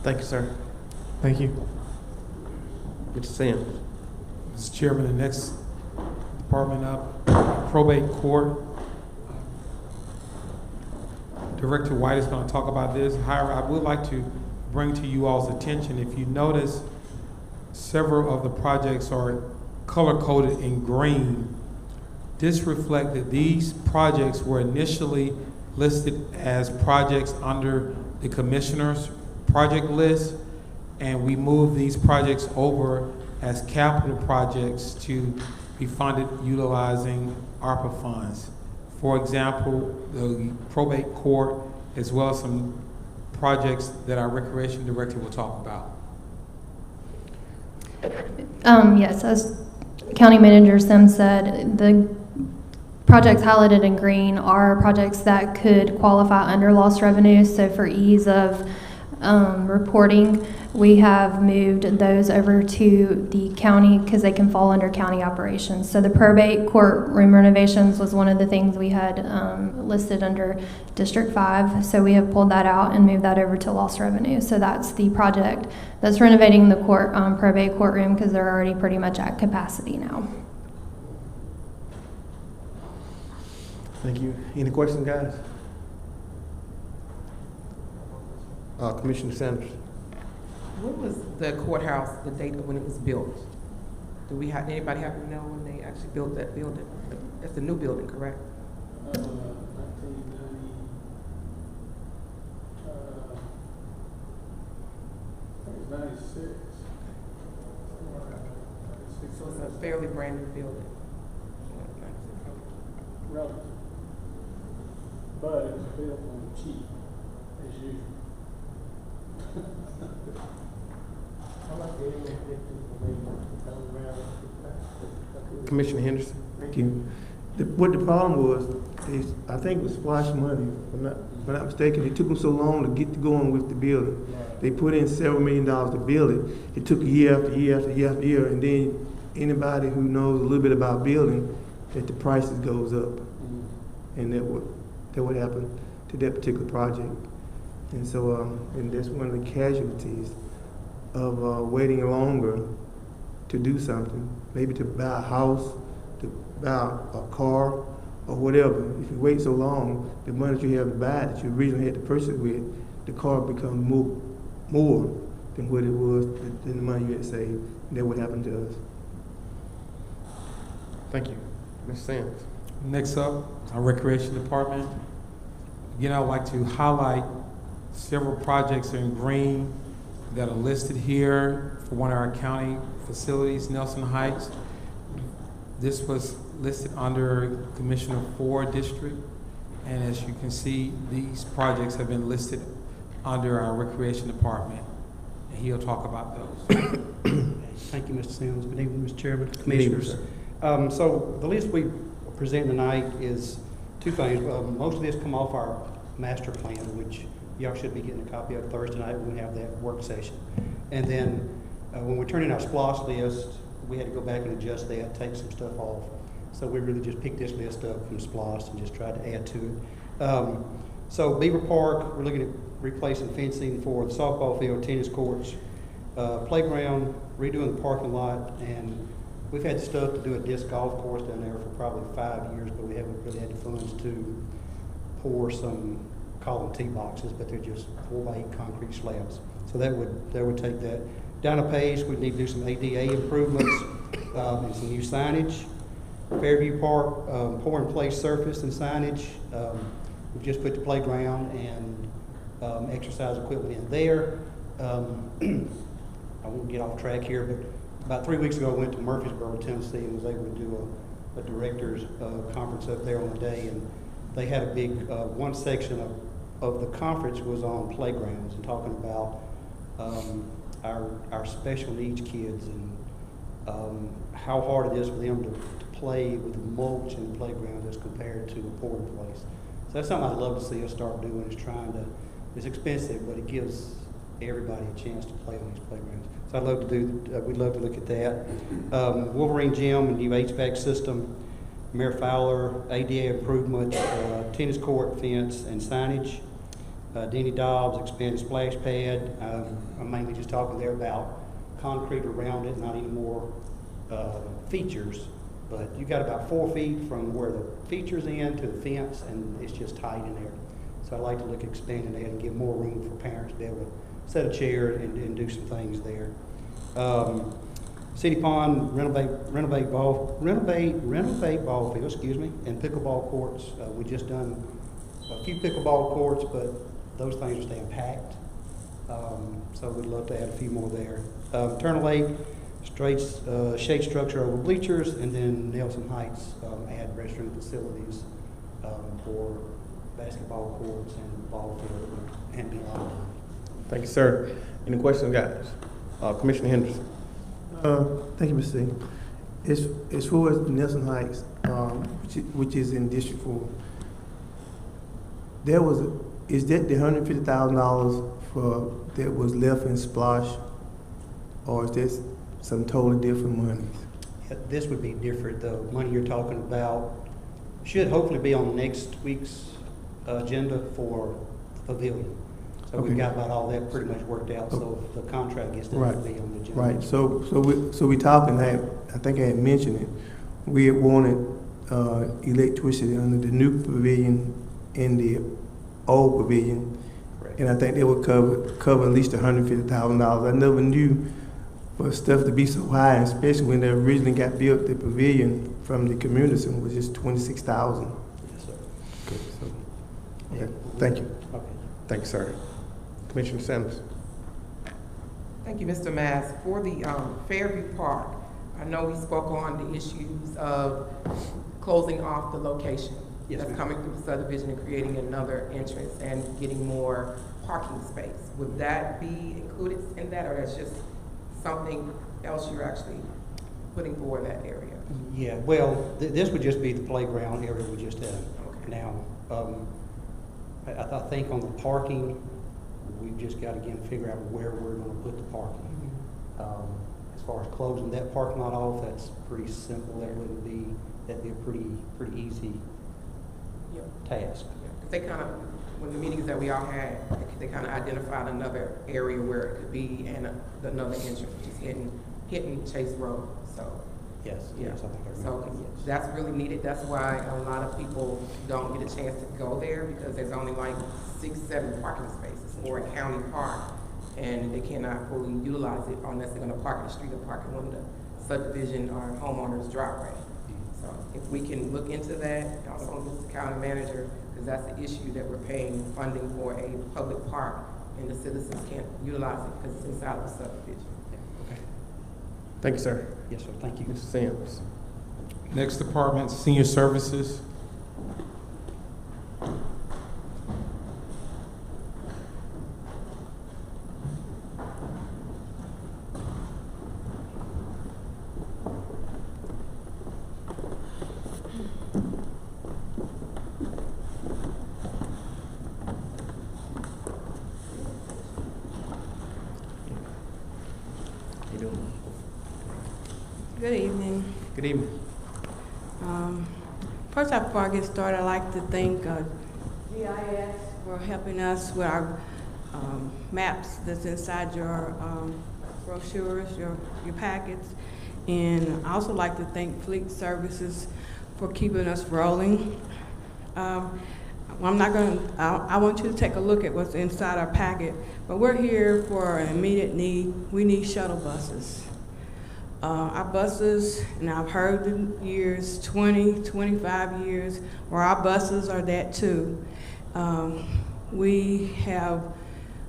Thank you, sir. Thank you. Mr. Sam. Mr. Chairman, the next department up, probate court. Director White is going to talk about this. However, I would like to bring to you all's attention, if you notice, several of the projects are color-coded in green. This reflects that these projects were initially listed as projects under the commissioner's project list, and we moved these projects over as capital projects to be funded utilizing ARPA funds. For example, the probate court, as well as some projects that our recreation director will talk about. Yes, as County Manager Sim said, the projects highlighted in green are projects that could qualify under lost revenues. So for ease of reporting, we have moved those over to the county because they can fall under county operations. So the probate courtroom renovations was one of the things we had listed under District 5. So we have pulled that out and moved that over to lost revenue. So that's the project that's renovating the probate courtroom because they're already pretty much at capacity now. Thank you. Any questions, guys? Commissioner Sanders. When was the courthouse, the date of when it was built? Do we have, anybody happen to know when they actually built that building? That's a new building, correct? 1996. So it's a fairly brand new building. Relative. But it was built on the cheap, as usual. Commissioner Henderson. Thank you. What the problem was is, I think it was splash money. If I'm not mistaken. It took them so long to get going with the building. They put in several $1 million to build it. It took year after year after year after year, and then anybody who knows a little bit about building, that the prices goes up, and that what happened to that particular project. And so, and that's one of the casualties of waiting longer to do something, maybe to buy a house, to buy a car, or whatever. If you wait so long, the money that you have to buy that you originally had to purchase it with, the car becomes more than what it was, than the money you had saved. And that's what happened to us. Thank you. Ms. Sands. Next up, our recreation department. Again, I'd like to highlight several projects in green. that are listed here for one of our county facilities, Nelson Heights. This was listed under Commissioner 4 District, and as you can see, these projects have been listed under our Recreation Department, and he'll talk about those. Thank you, Mr. Sims. Good evening, Mr. Chairman, Commissioners. So the list we present tonight is two things. Most of this come off our master plan, which y'all should be getting a copy of Thursday night when we have that work session. And then when we turn in our SPLOST list, we had to go back and adjust that, take some stuff off. So we really just picked this list up from SPLOST and just tried to add to it. So Beaver Park, we're looking at replacing fencing for the softball field, tennis courts, playground, redoing the parking lot, and we've had stuff to do a disc golf course down there for probably 5 years, but we haven't really had the funds to pour some, call them tee boxes, but they're just 4x8 concrete slabs. So that would take that. Down a page, we need to do some ADA improvements and some new signage. Fairview Park, pour in place surface and signage. We've just put the playground and exercise equipment in there. I won't get off track here, but about 3 weeks ago, I went to Murfreesboro, Tennessee, and was able to do a director's conference up there on the day, and they had a big, one section of the conference was on playgrounds and talking about our special needs kids and how hard it is for them to play with the mulch in the playground as compared to a pouring place. So that's something I'd love to see us start doing, is trying to, it's expensive, but it gives everybody a chance to play on these playgrounds. So I'd love to do, we'd love to look at that. Wolverine Gym and new HVAC system, Mayor Fowler, ADA improvement, tennis court, fence, and signage. Denny Dobbs, expanded splash pad. I'm mainly just talking there about concrete around it, not any more features. But you got about 4 feet from where the features end to the fence, and it's just tight in there. So I'd like to look at expanding that and give more room for parents to be able to set a chair and do some things there. City Pond, renovate ball field, excuse me, and pickleball courts. We just done a few pickleball courts, but those things are staying packed. So we'd love to add a few more there. Turner Lake, shade structure over bleachers, and then Nelson Heights, add restroom facilities for basketball courts and ball field and beyond. Thank you, sir. Any questions, guys? Commissioner Henderson. Thank you, Mr. C. As far as Nelson Heights, which is in District 4, is that the $150,000 for that was left in Splash, or is this some totally different monies? This would be different. The money you're talking about should hopefully be on next week's agenda for pavilion. So we've got about all that pretty much worked out. So if the contract gets done, it'll be on the agenda. Right. So we talking. I think I had mentioned it. We had wanted electricity under the new pavilion and the old pavilion, and I think they would cover at least $150,000. I never knew for stuff to be so high, especially when they originally got built. The pavilion from the community center was just $26,000. Yes, sir. Okay. Okay. Thank you. Okay. Thank you, sir. Commissioner Sanders. Thank you, Mr. Mass. For the Fairview Park, I know we spoke on the issues of closing off the location. Yes, that's coming through the subdivision and creating another entrance and getting more parking space. Would that be included in that, or that's just something else you're actually putting for that area? Yeah, well, this would just be the playground area we just had. Okay. Now, I think on the parking, we've just got to, again, figure out where we're going to put the parking. As far as closing that parking lot off, that's pretty simple. That'd be a pretty easy task. They kind of, when the meetings that we all had, they kind of identified another area where it could be and another entrance, which is hitting Chase Road. So yes, yeah. Yes, I think I remember. So yes. that's really needed. That's why a lot of people don't get a chance to go there, because there's only like 6-7 parking spaces for a county park, and they cannot fully utilize it unless they're going to park in the street or park in one of the subdivision or homeowners' driveway. So if we can look into that, also Mr. County Manager, because that's the issue that we're paying funding for a public park and the citizens can't utilize it because it's inside of the subdivision. Okay. Thank you, sir. Yes, sir. Thank you. Mr. Sims. Next department, Senior Services. How you doing? Good evening. Good evening. First off, before I get started, I'd like to thank GIS for helping us with our maps that's inside your brochures, your packets. And I also like to thank Fleet Services for keeping us rolling. I'm not going to, I want you to take a look at what's inside our packet, but we're here for an immediate need. We need shuttle buses. Our buses, and I've heard the years, 20, 25 years, where our buses are that too. We have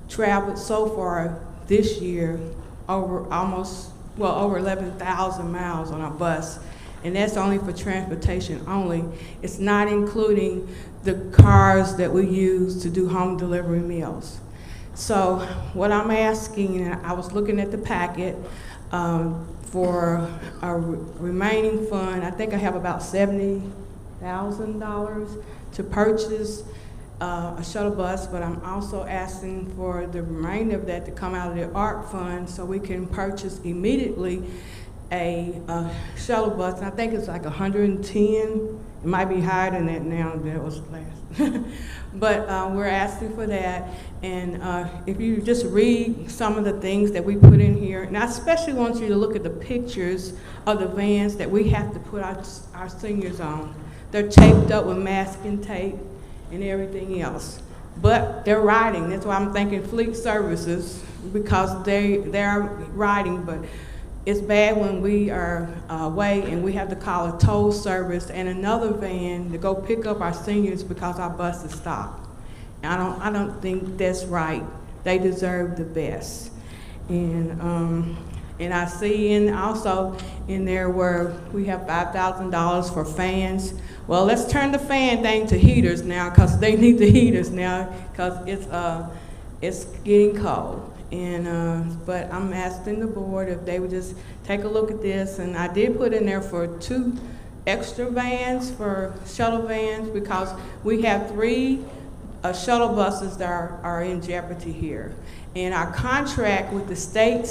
traveled so far this year over over 11,000 miles on our bus, and that's only for transportation only. It's not including the cars that we use to do home delivery meals. So what I'm asking, and I was looking at the packet, for our remaining fund, I think I have about $70,000 to purchase a shuttle bus, but I'm also asking for the remainder of that to come out of the ARC fund so we can purchase immediately a shuttle bus. And I think it's like 110. It might be higher than that now than it was last. But we're asking for that. And if you just read some of the things that we put in here, and I especially want you to look at the pictures of the vans that we have to put our seniors on. They're taped up with masking tape and everything else. But they're riding. That's why I'm thanking Fleet Services, because they're riding. But it's bad when we are away and we have to call a tow service and another van to go pick up our seniors because our bus is stopped. I don't think that's right. They deserve the best. And I see also in there where we have $5,000 for fans. Well, let's turn the fan thing to heaters now, because they need the heaters now, because it's getting cold. And but I'm asking the board if they would just take a look at this. And I did put in there for 2 extra vans, for shuttle vans, because we have 3 shuttle buses that are in jeopardy here. And our contract with the state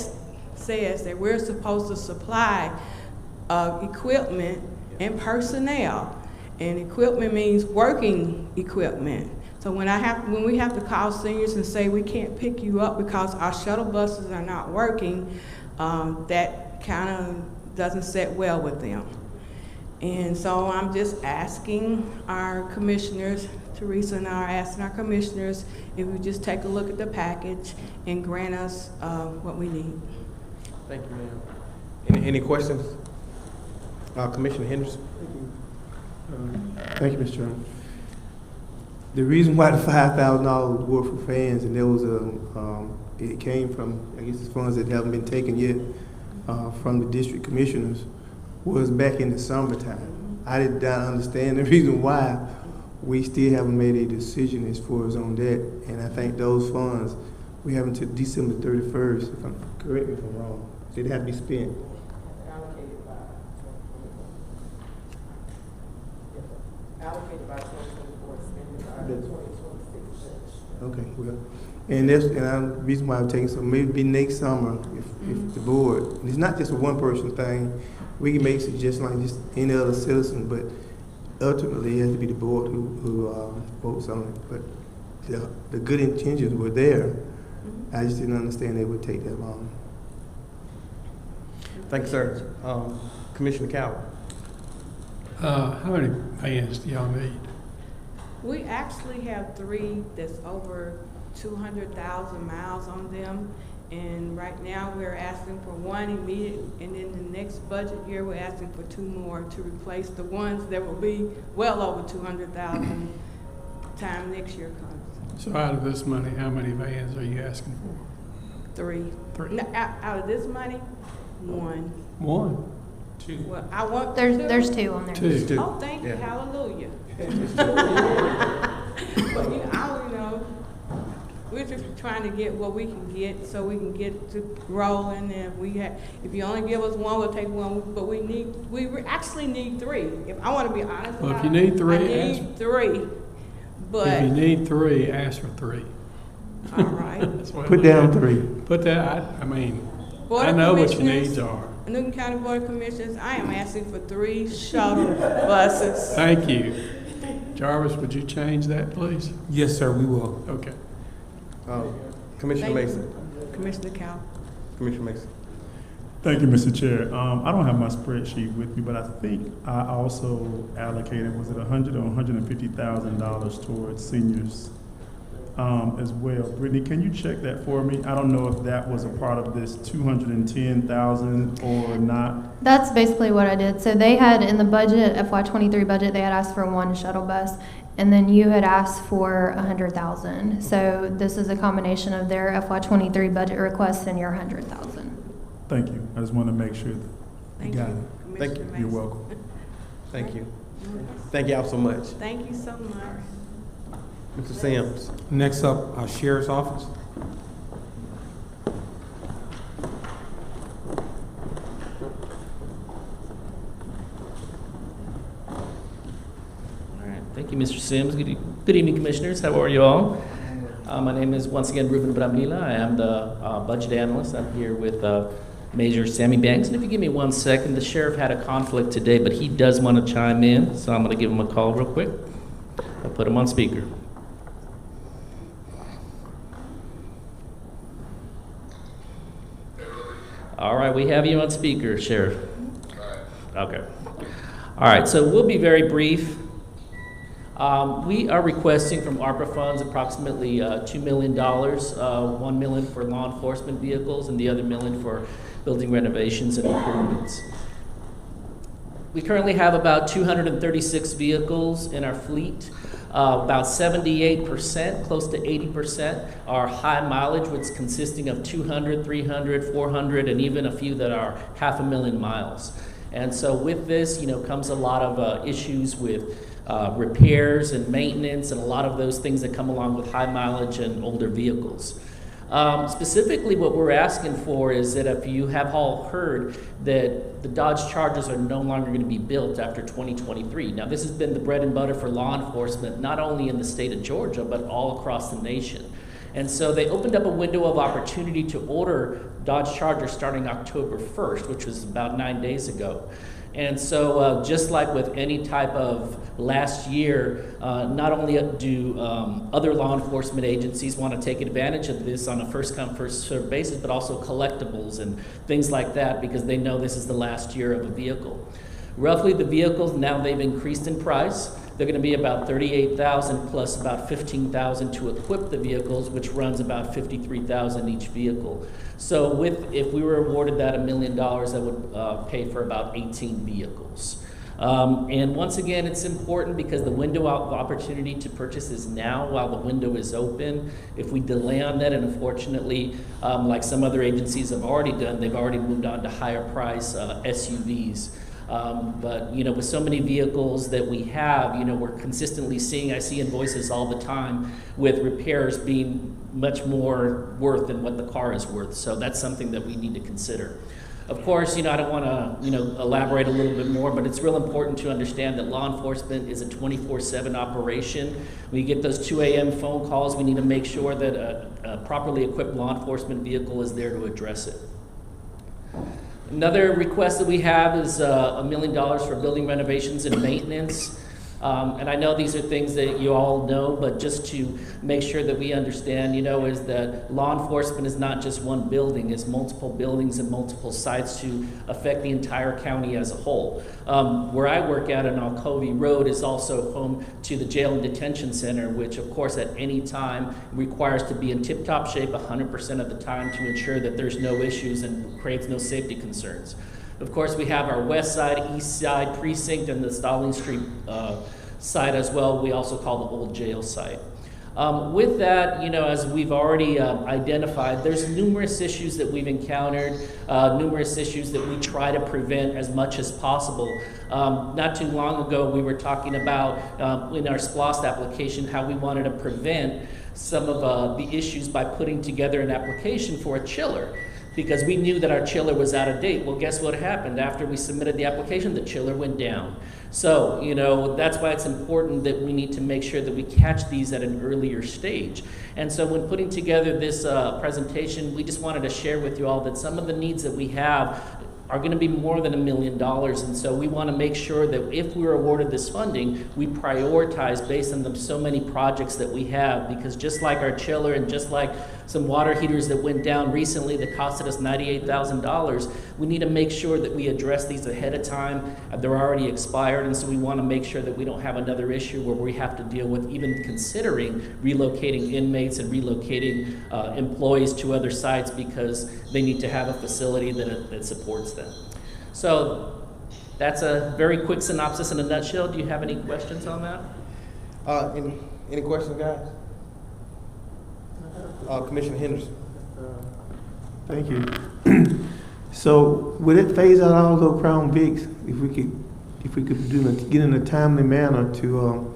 says that we're supposed to supply equipment and personnel. And equipment means working equipment. So when we have to call seniors and say we can't pick you up because our shuttle buses are not working, that kind of doesn't sit well with them. And so I'm just asking our commissioners, Teresa and I are asking our commissioners if we just take a look at the package and grant us what we need. Thank you, ma'am. Any questions? Commissioner Henderson. Thank you, Mr. Chairman. The reason why the $5,000 were for fans, and there was it came from, I guess it's funds that haven't been taken yet from the district commissioners, was back in the summertime. I did not understand the reason why we still haven't made a decision as far as on that, and I think those funds, we have until December 31st, correct me if I'm wrong, they'd have to be spent. Allocated by 2024, spending by 2026. Okay, well, and the reason why I'm taking so maybe next summer, if the board, and it's not just a one-person thing, we can make suggestions like just any other citizen, but ultimately it has to be the board who votes on it. But the good intentions were there. I just didn't understand they would take that long. Thank you, sir. Commissioner Cowell. How many vans do y'all need? We actually have 3 that's over 200,000 miles on them. And right now we're asking for 1 immediate, and in the next budget year we're asking for 2 more to replace the ones that will be well over 200,000 time next year comes. So out of this money, how many vans are you asking for? 3. No, out of this money, 1. 1. 2. Well, I want There's 2 on there. 2. Oh, thank you, Yeah. hallelujah. But we're just trying to get what we can get so we can get to rolling. And if you only give us 1, we'll take 1. But we actually need 3. If I want to be honest, Well, if you need 3, I need 3. But if you need 3, ask for 3. all right. That's what Put down 3. Put that. I mean, Board I of know what your Commissioners, needs are. Newton County Board of Commissioners, I am asking for 3 shuttle buses. Thank you. Jarvis, would you change that, please? Yes, sir, we will. Okay. Commissioner Thank you. Mason. Commissioner Cal. Commissioner Mason. Thank you, Mr. Chair. I don't have my spreadsheet with me, but I think I also allocated, was it $100,000 or $150,000 towards seniors as well. Brittany, can you check that for me? I don't know if that was a part of this 210,000 or not. That's basically what I did. So they had in the budget, FY23 budget, they had asked for 1 shuttle bus, and then you had asked for 100,000. So this is a combination of their FY23 budget request and your 100,000. Thank you. I just want to make sure that Thank you got you, it. Thank you. Commissioner You're Mason. welcome. Thank you. Thank y'all so much. Thank you so much. Mr. Sims. Next up, our Sheriff's Office. All right, thank you, Mr. Sims. Good evening, Commissioners. How are you all? My name is once again Ruben Bramila. I am the budget analyst. I'm here with Major Sammy Banks. And if you give me 1 second, the sheriff had a conflict today, but he does want to chime in, so I'm going to give him a call real quick. I'll put him on speaker. All right, we have you on speaker, Sheriff. Okay. All right, so we'll be very brief. We are requesting from ARPA funds approximately $2 million, $1 million for law enforcement vehicles and the other $1 million for building renovations and improvements. We currently have about 236 vehicles in our fleet. About 78%, close to 80%, are high mileage, which is consisting of 200, 300, 400, and even a few that are 500,000 miles. And so with this, comes a lot of issues with repairs and maintenance and a lot of those things that come along with high mileage and older vehicles. Specifically, what we're asking for is that if you have all heard that the Dodge Chargers are no longer going to be built after 2023. Now, this has been the bread and butter for law enforcement, not only in the state of Georgia, but all across the nation. And so they opened up a window of opportunity to order Dodge Chargers starting October 1st, which was about 9 days ago. And so just like with any type of last year, not only do other law enforcement agencies want to take advantage of this on a first-come, first-served basis, but also collectibles and things like that because they know this is the last year of a vehicle. Roughly the vehicles, now they've increased in price. They're going to be about $38,000 plus about $15,000 to equip the vehicles, which runs about $53,000 each vehicle. So if we were awarded that $1 million, that would pay for about 18 vehicles. And once again, it's important because the window of opportunity to purchase is now while the window is open. If we delay on that, and unfortunately, like some other agencies have already done, they've already moved on to higher price SUVs. But with so many vehicles that we have, we're consistently seeing, I see invoices all the time with repairs being much more worth than what the car is worth. So that's something that we need to consider. Of course, I don't want to, elaborate a little bit more, but it's real important to understand that law enforcement is a 24/7 operation. When you get those 2 a.m. phone calls, we need to make sure that a properly equipped law enforcement vehicle is there to address it. Another request that we have is $1 million for building renovations and maintenance. And I know these are things that you all know, but just to make sure that we understand, is that law enforcement is not just one building, it's multiple buildings and multiple sites to affect the entire county as a whole. Where I work at on Alcovey Road is also home to the jail and detention center, which of course at any time requires to be in tip-top shape 100% of the time to ensure that there's no issues and creates no safety concerns. Of course, we have our west side, east side precinct and the Stalling Street site as well. We also call the old jail site. With that, as we've already identified, there's numerous issues that we've encountered, numerous issues that we try to prevent as much as possible. Not too long ago, we were talking about in our SPLOST application how we wanted to prevent some of the issues by putting together an application for a chiller, because we knew that our chiller was out of date. Well, guess what happened? After we submitted the application, the chiller went down. So, that's why it's important that we need to make sure that we catch these at an earlier stage. And so when putting together this presentation, we just wanted to share with you all that some of the needs that we have are going to be more than $1 million. And so we want to make sure that if we're awarded this funding, we prioritize based on the so many projects that we have, because just like our chiller and just like some water heaters that went down recently that costed us $98,000, we need to make sure that we address these ahead of time. They're already expired, and so we want to make sure that we don't have another issue where we have to deal with even considering relocating inmates and relocating employees to other sites because they need to have a facility that supports them. So that's a very quick synopsis in a nutshell. Do you have any questions on that? Any questions, guys? Commissioner Henderson. Thank you. So would it phase out all those Crown Vics if we could get in a timely manner to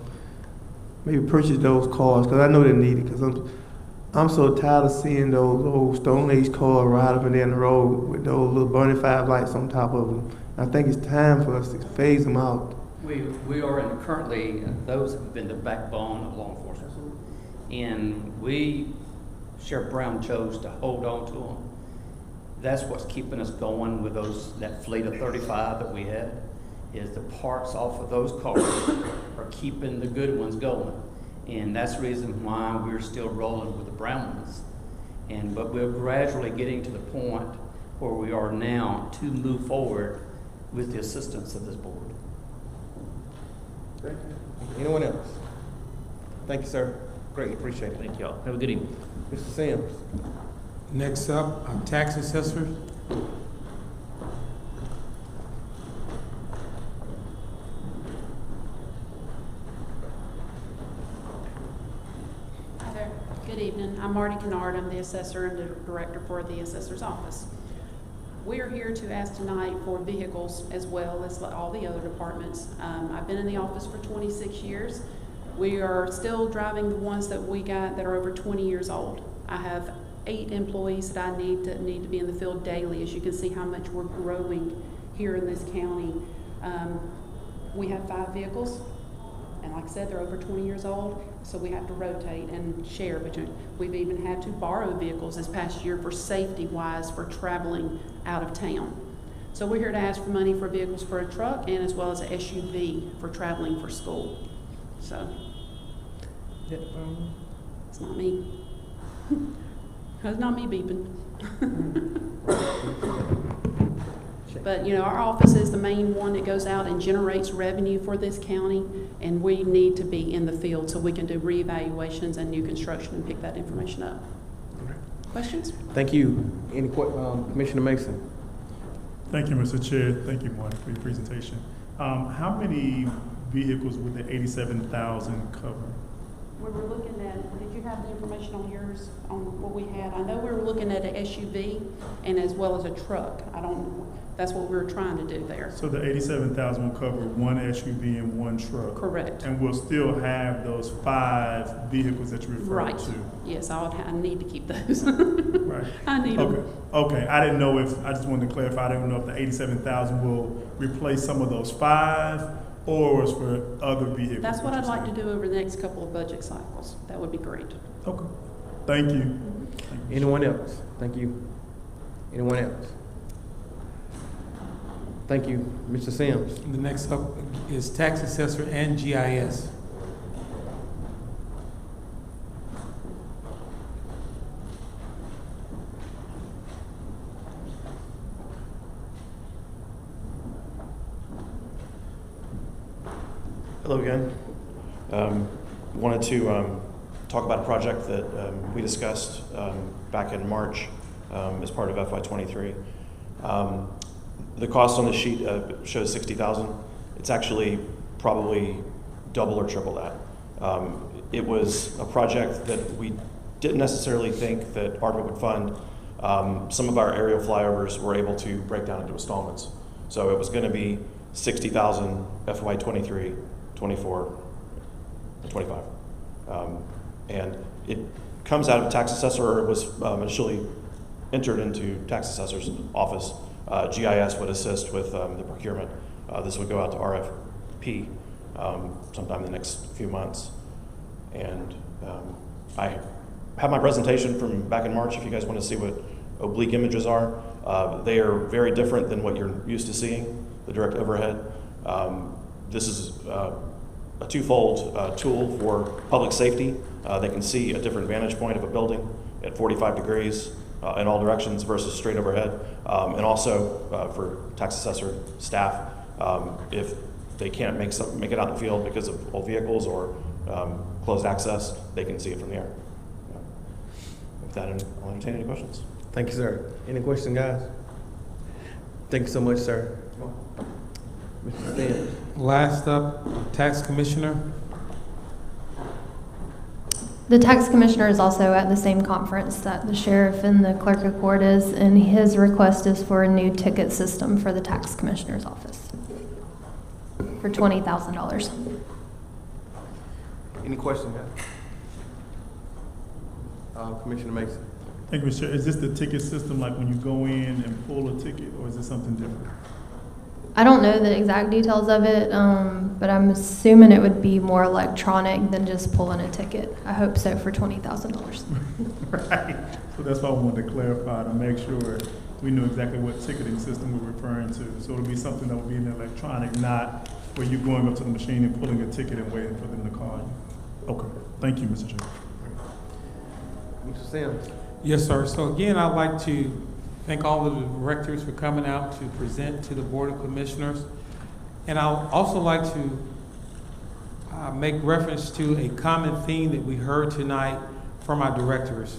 maybe purchase those cars? Because I know they're needed. Because I'm so tired of seeing those old Stone Age cars ride up and down the road with those little burning 5 lights on top of them. I think it's time for us to phase them out. We are currently, those have been the backbone of law enforcement. And Sheriff Brown chose to hold on to them. That's what's keeping us going with that fleet of 35 that we had, is the parts off of those cars are keeping the good ones going. And that's the reason why we're still rolling with the brown ones. But we're gradually getting to the point where we are now to move forward with the assistance of this board. Anyone else? Thank you, sir. Greatly appreciate it. Thank you all. Have a good evening. Mr. Sims. Next up, tax assessor. Hi there. Good evening. I'm Marty Kennard. I'm the assessor and the director for the assessor's office. We are here to ask tonight for vehicles as well as all the other departments. I've been in the office for 26 years. We are still driving the ones that we got that are over 20 years old. I have 8 employees that I need to be in the field daily. As you can see how much we're growing here in this county. We have 5 vehicles, and like I said, they're over 20 years old, so we have to rotate and share between. We've even had to borrow vehicles this past year for safety-wise for traveling out of town. So we're here to ask for money for vehicles for a truck and as well as an SUV for traveling for school. So, it's not me. It's not me beeping. But our office is the main one that goes out and generates revenue for this county, and we need to be in the field so we can do reevaluations and new construction and pick that information up. Questions? Thank you. Any Commissioner Mason? Thank you, Mr. Chair. Thank you, Marty, for your presentation. How many vehicles would the 87,000 cover? We were looking at, did you have the information on yours on what we had? I know we were looking at an SUV and as well as a truck. That's what we were trying to do there. So the 87,000 will cover 1 SUV and 1 truck? Correct. And we'll still have those 5 vehicles that you referred to? Yes, I need to keep those. Right. I need them. Okay, I didn't know I just wanted to clarify, I didn't know if the 87,000 will replace some of those 5 or was for other vehicles. That's what I'd like to do over the next couple of budget cycles. That would be great. Okay, thank you. Anyone else? Thank you. Anyone else? Thank you, Mr. Sims. The next up is tax assessor and GIS. Hello again. Wanted to talk about a project that we discussed back in March as part of FY23. The cost on the sheet shows $60,000. It's actually probably double or triple that. It was a project that we didn't necessarily think that ARPA would fund. Some of our aerial flyovers were able to break down into installments. So it was going to be $60,000 FY 23, 24, and 25. And it comes out of a tax assessor, or it was initially entered into tax assessor's office. GIS would assist with the procurement. This would go out to RFP sometime in the next few months. And I have my presentation from back in March if you guys want to see what oblique images are. They are very different than what you're used to seeing, the direct overhead. This is a twofold tool for public safety. They can see a different vantage point of a building at 45 degrees in all directions versus straight overhead. And also for tax assessor staff, if they can't make it out in the field because of old vehicles or closed access, they can see it from the air. With that, I'll entertain any questions. Thank you, sir. Any questions, guys? Thank you so much, sir. Mr. Stan. Last up, Tax Commissioner. The tax commissioner is also at the same conference that the sheriff and the clerk of court is, and his request is for a new ticket system for the tax commissioner's office for $20,000. Any questions, guys? Commissioner Mason. Thank you, Mr. Chair. Is this the ticket system like when you go in and pull a ticket, or is it something different? I don't know the exact details of it, but I'm assuming it would be more electronic than just pulling a ticket. I hope so for $20,000. Right. So that's why I wanted to clarify to make sure we knew exactly what ticketing system we're referring to. So it'll be something that will be in the electronic, not where you're going up to the machine and pulling a ticket and waiting for them to call you. Okay. Thank you, Mr. Chair. Mr. Sims. Yes, sir. So again, I'd like to thank all of the directors for coming out to present to the Board of Commissioners. And I'd also like to make reference to a common theme that we heard tonight from our directors.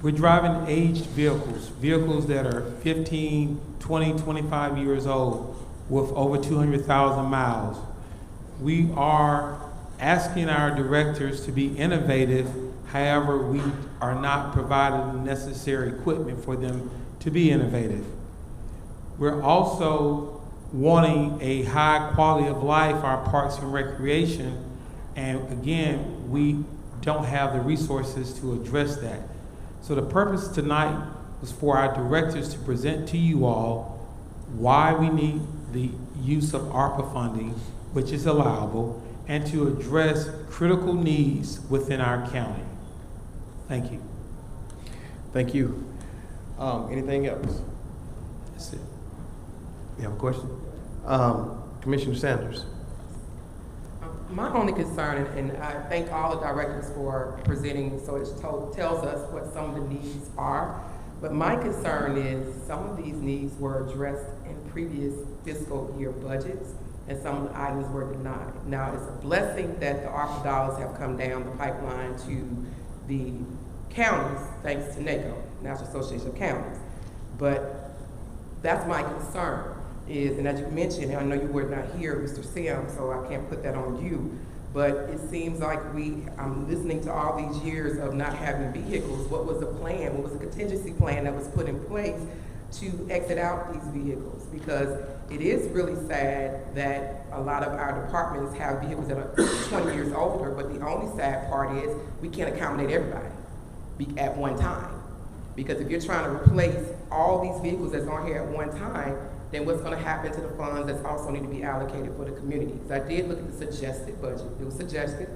We're driving aged vehicles that are 15, 20, 25 years old with over 200,000 miles. We are asking our directors to be innovative, however, we are not providing the necessary equipment for them to be innovative. We're also wanting a high quality of life for our parks and recreation, and again, we don't have the resources to address that. So the purpose tonight was for our directors to present to you all why we need the use of ARPA funding, which is allowable, and to address critical needs within our county. Thank you. Thank you. Anything else? That's it. You have a question? Commissioner Sanders. My only concern, and I thank all the directors for presenting, so it tells us what some of the needs are. But my concern is some of these needs were addressed in previous fiscal year budgets, and some of the items were denied. Now, it's a blessing that the ARPA dollars have come down the pipeline to the counties, thanks to NACO, National Association of Counties. But that's my concern is, and as you mentioned, and I know you were not here, Mr. Sims, so I can't put that on you, but it seems like I'm listening to all these years of not having vehicles. What was the plan? What was the contingency plan that was put in place to exit out these vehicles? Because it is really sad that a lot of our departments have vehicles that are 20 years older, but the only sad part is we can't accommodate everybody at one time. Because if you're trying to replace all these vehicles that's on here at one time, then what's going to happen to the funds that also need to be allocated for the community? Because I did look at the suggested budget. It was suggested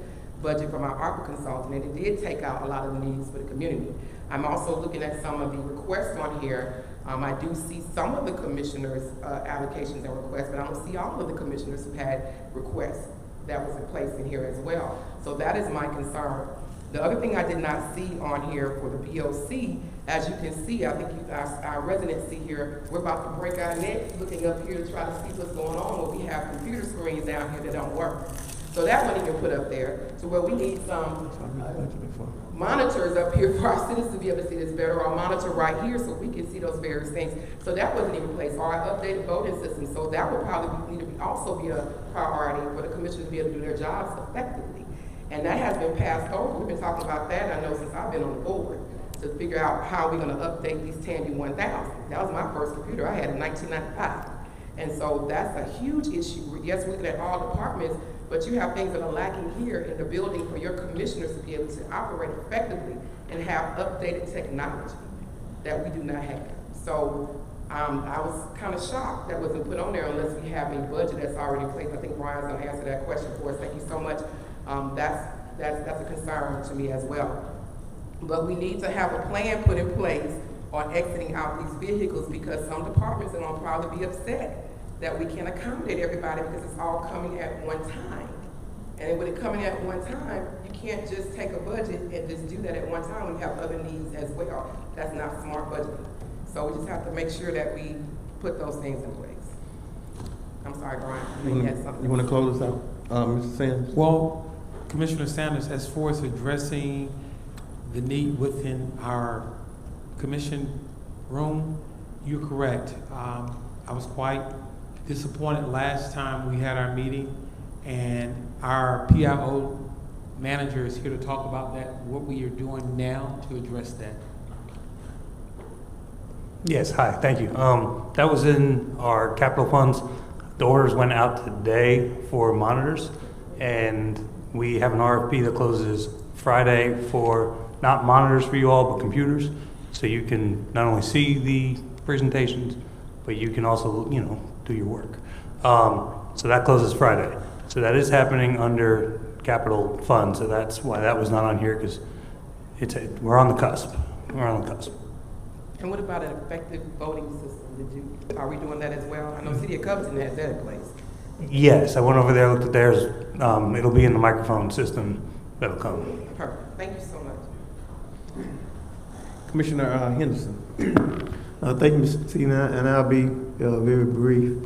budget from our ARPA consultant, and it did take out a lot of the needs for the community. I'm also looking at some of the requests on here. I do see some of the commissioners' allocations and requests, but I don't see all of the commissioners who had requests that was in place in here as well. So that is my concern. The other thing I did not see on here for the BOC, as you can see, I think our residents see here, we're about to break our necks looking up here to try to see what's going on when we have computer screens down here that don't work. So that one you can put up there to where we need some monitors up here for our citizens to be able to see this better, or a monitor right here so we can see those various things. So that wasn't even placed, or our updated voting system. So that would probably need to also be a priority for the commissioners to be able to do their jobs effectively. And that has been passed over. We've been talking about that, I know, since I've been on the board, to figure out how we're gonna update these Tandy 1000. That was my first computer I had in 1995. And so that's a huge issue. Yes, we're looking at all departments, but you have things that are lacking here in the building for your commissioners to be able to operate effectively and have updated technology that we do not have. So I was kind of shocked that wasn't put on there unless we have a budget that's already in place. I think Brian's gonna answer that question for us. Thank you so much. That's a concern to me as well. But we need to have a plan put in place on exiting out these vehicles, because some departments are gonna probably be upset that we can't accommodate everybody because it's all coming at one time. And with it coming at one time, you can't just take a budget and just do that at one time when you have other needs as well. That's not smart budgeting. So we just have to make sure that we put those things in place. I'm sorry, Brian, you had something. You want to close us out, Mr. Sanders? Well, Commissioner Sanders, as far as addressing the need within our commission room, you're correct. I was quite disappointed last time we had our meeting, and our PIO manager is here to talk about that, what we are doing now to address that. Yes, hi, thank you. That was in our capital funds. The orders went out today for monitors, and we have an RFP that closes Friday for not monitors for you all, but computers. So you can not only see the presentations, but you can also, do your work. So that closes Friday. So that is happening under capital funds. So that's why that was not on here, because we're on the cusp. We're on the cusp. And what about an effective voting system? Are we doing that as well? I know City of Covington has that in place. Yes, I went over there, looked at theirs. It'll be in the microphone system that'll come. Perfect. Thank you so much. Commissioner Henderson. Thank you, Mr. Tina, and I'll be very brief.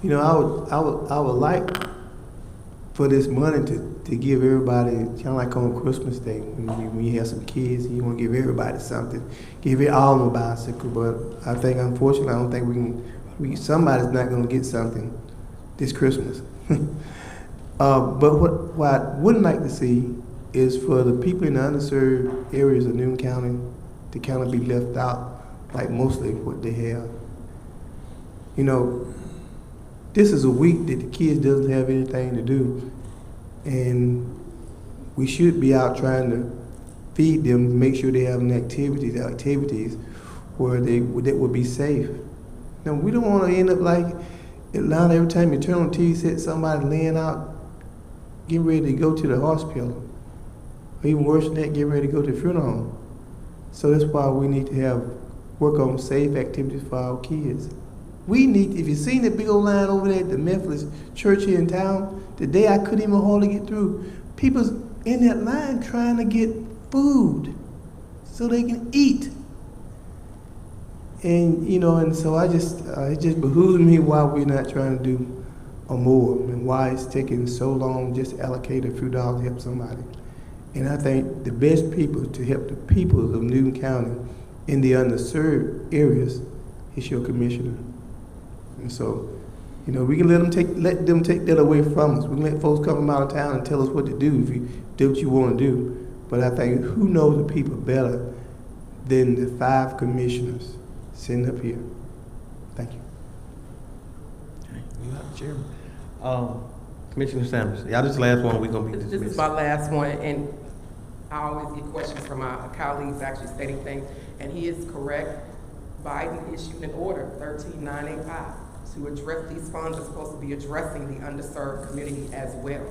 I would like for this money to give everybody, kind of like on Christmas Day, when you have some kids and you want to give everybody something, give it all on a bicycle. But I think, unfortunately, I don't think somebody's not going to get something this Christmas. But what I wouldn't like to see is for the people in the underserved areas of Newton County to kind of be left out, like mostly what they have. This is a week that the kids doesn't have anything to do, and we should be out trying to feed them, make sure they have activities where that would be safe. Now, we don't want to end up like Atlanta. Every time you turn on TV set, somebody laying out, getting ready to go to the hospital, or even worse than that, getting ready to go to the funeral home. So that's why we need to work on safe activities for our kids. If you've seen the big old line over there at the Methodist church here in town, today I couldn't even hardly get through. People's in that line trying to get food so they can eat. And so it just behooves me why we're not trying to do more, and why it's taking so long just to allocate a few dollars to help somebody. And I think the best people to help the people of Newton County in the underserved areas is your commissioner. And so, we can let them take that away from us. We can let folks come from out of town and tell us what to do if you do what you want to do. But I think who knows the people better than the 5 commissioners sitting up here. Thank you. Okay, we got the chairman. Commissioner Sanders, y'all, this is the last one we're going to be dismissed. This is my last one, and I always get questions from my colleagues actually stating things, and he is correct. Biden issued an order, 13985, to address these funds are supposed to be addressing the underserved community as well.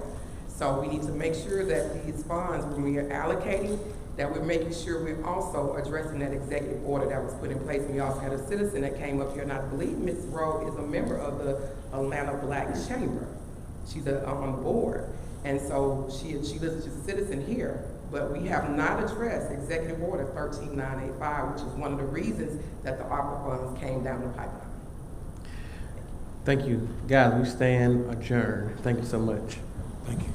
So we need to make sure that these funds, when we are allocating, that we're making sure we're also addressing that executive order that was put in place. We also had a citizen that came up here, and I believe Ms. Rowe is a member of the Atlanta Black Chamber. She's on the board, and so she's a citizen here. But we have not addressed Executive Order 13985, which is one of the reasons that the ARPA funds came down the pipeline. Thank you. Guys, we stand adjourned. Thank you so much. Thank you.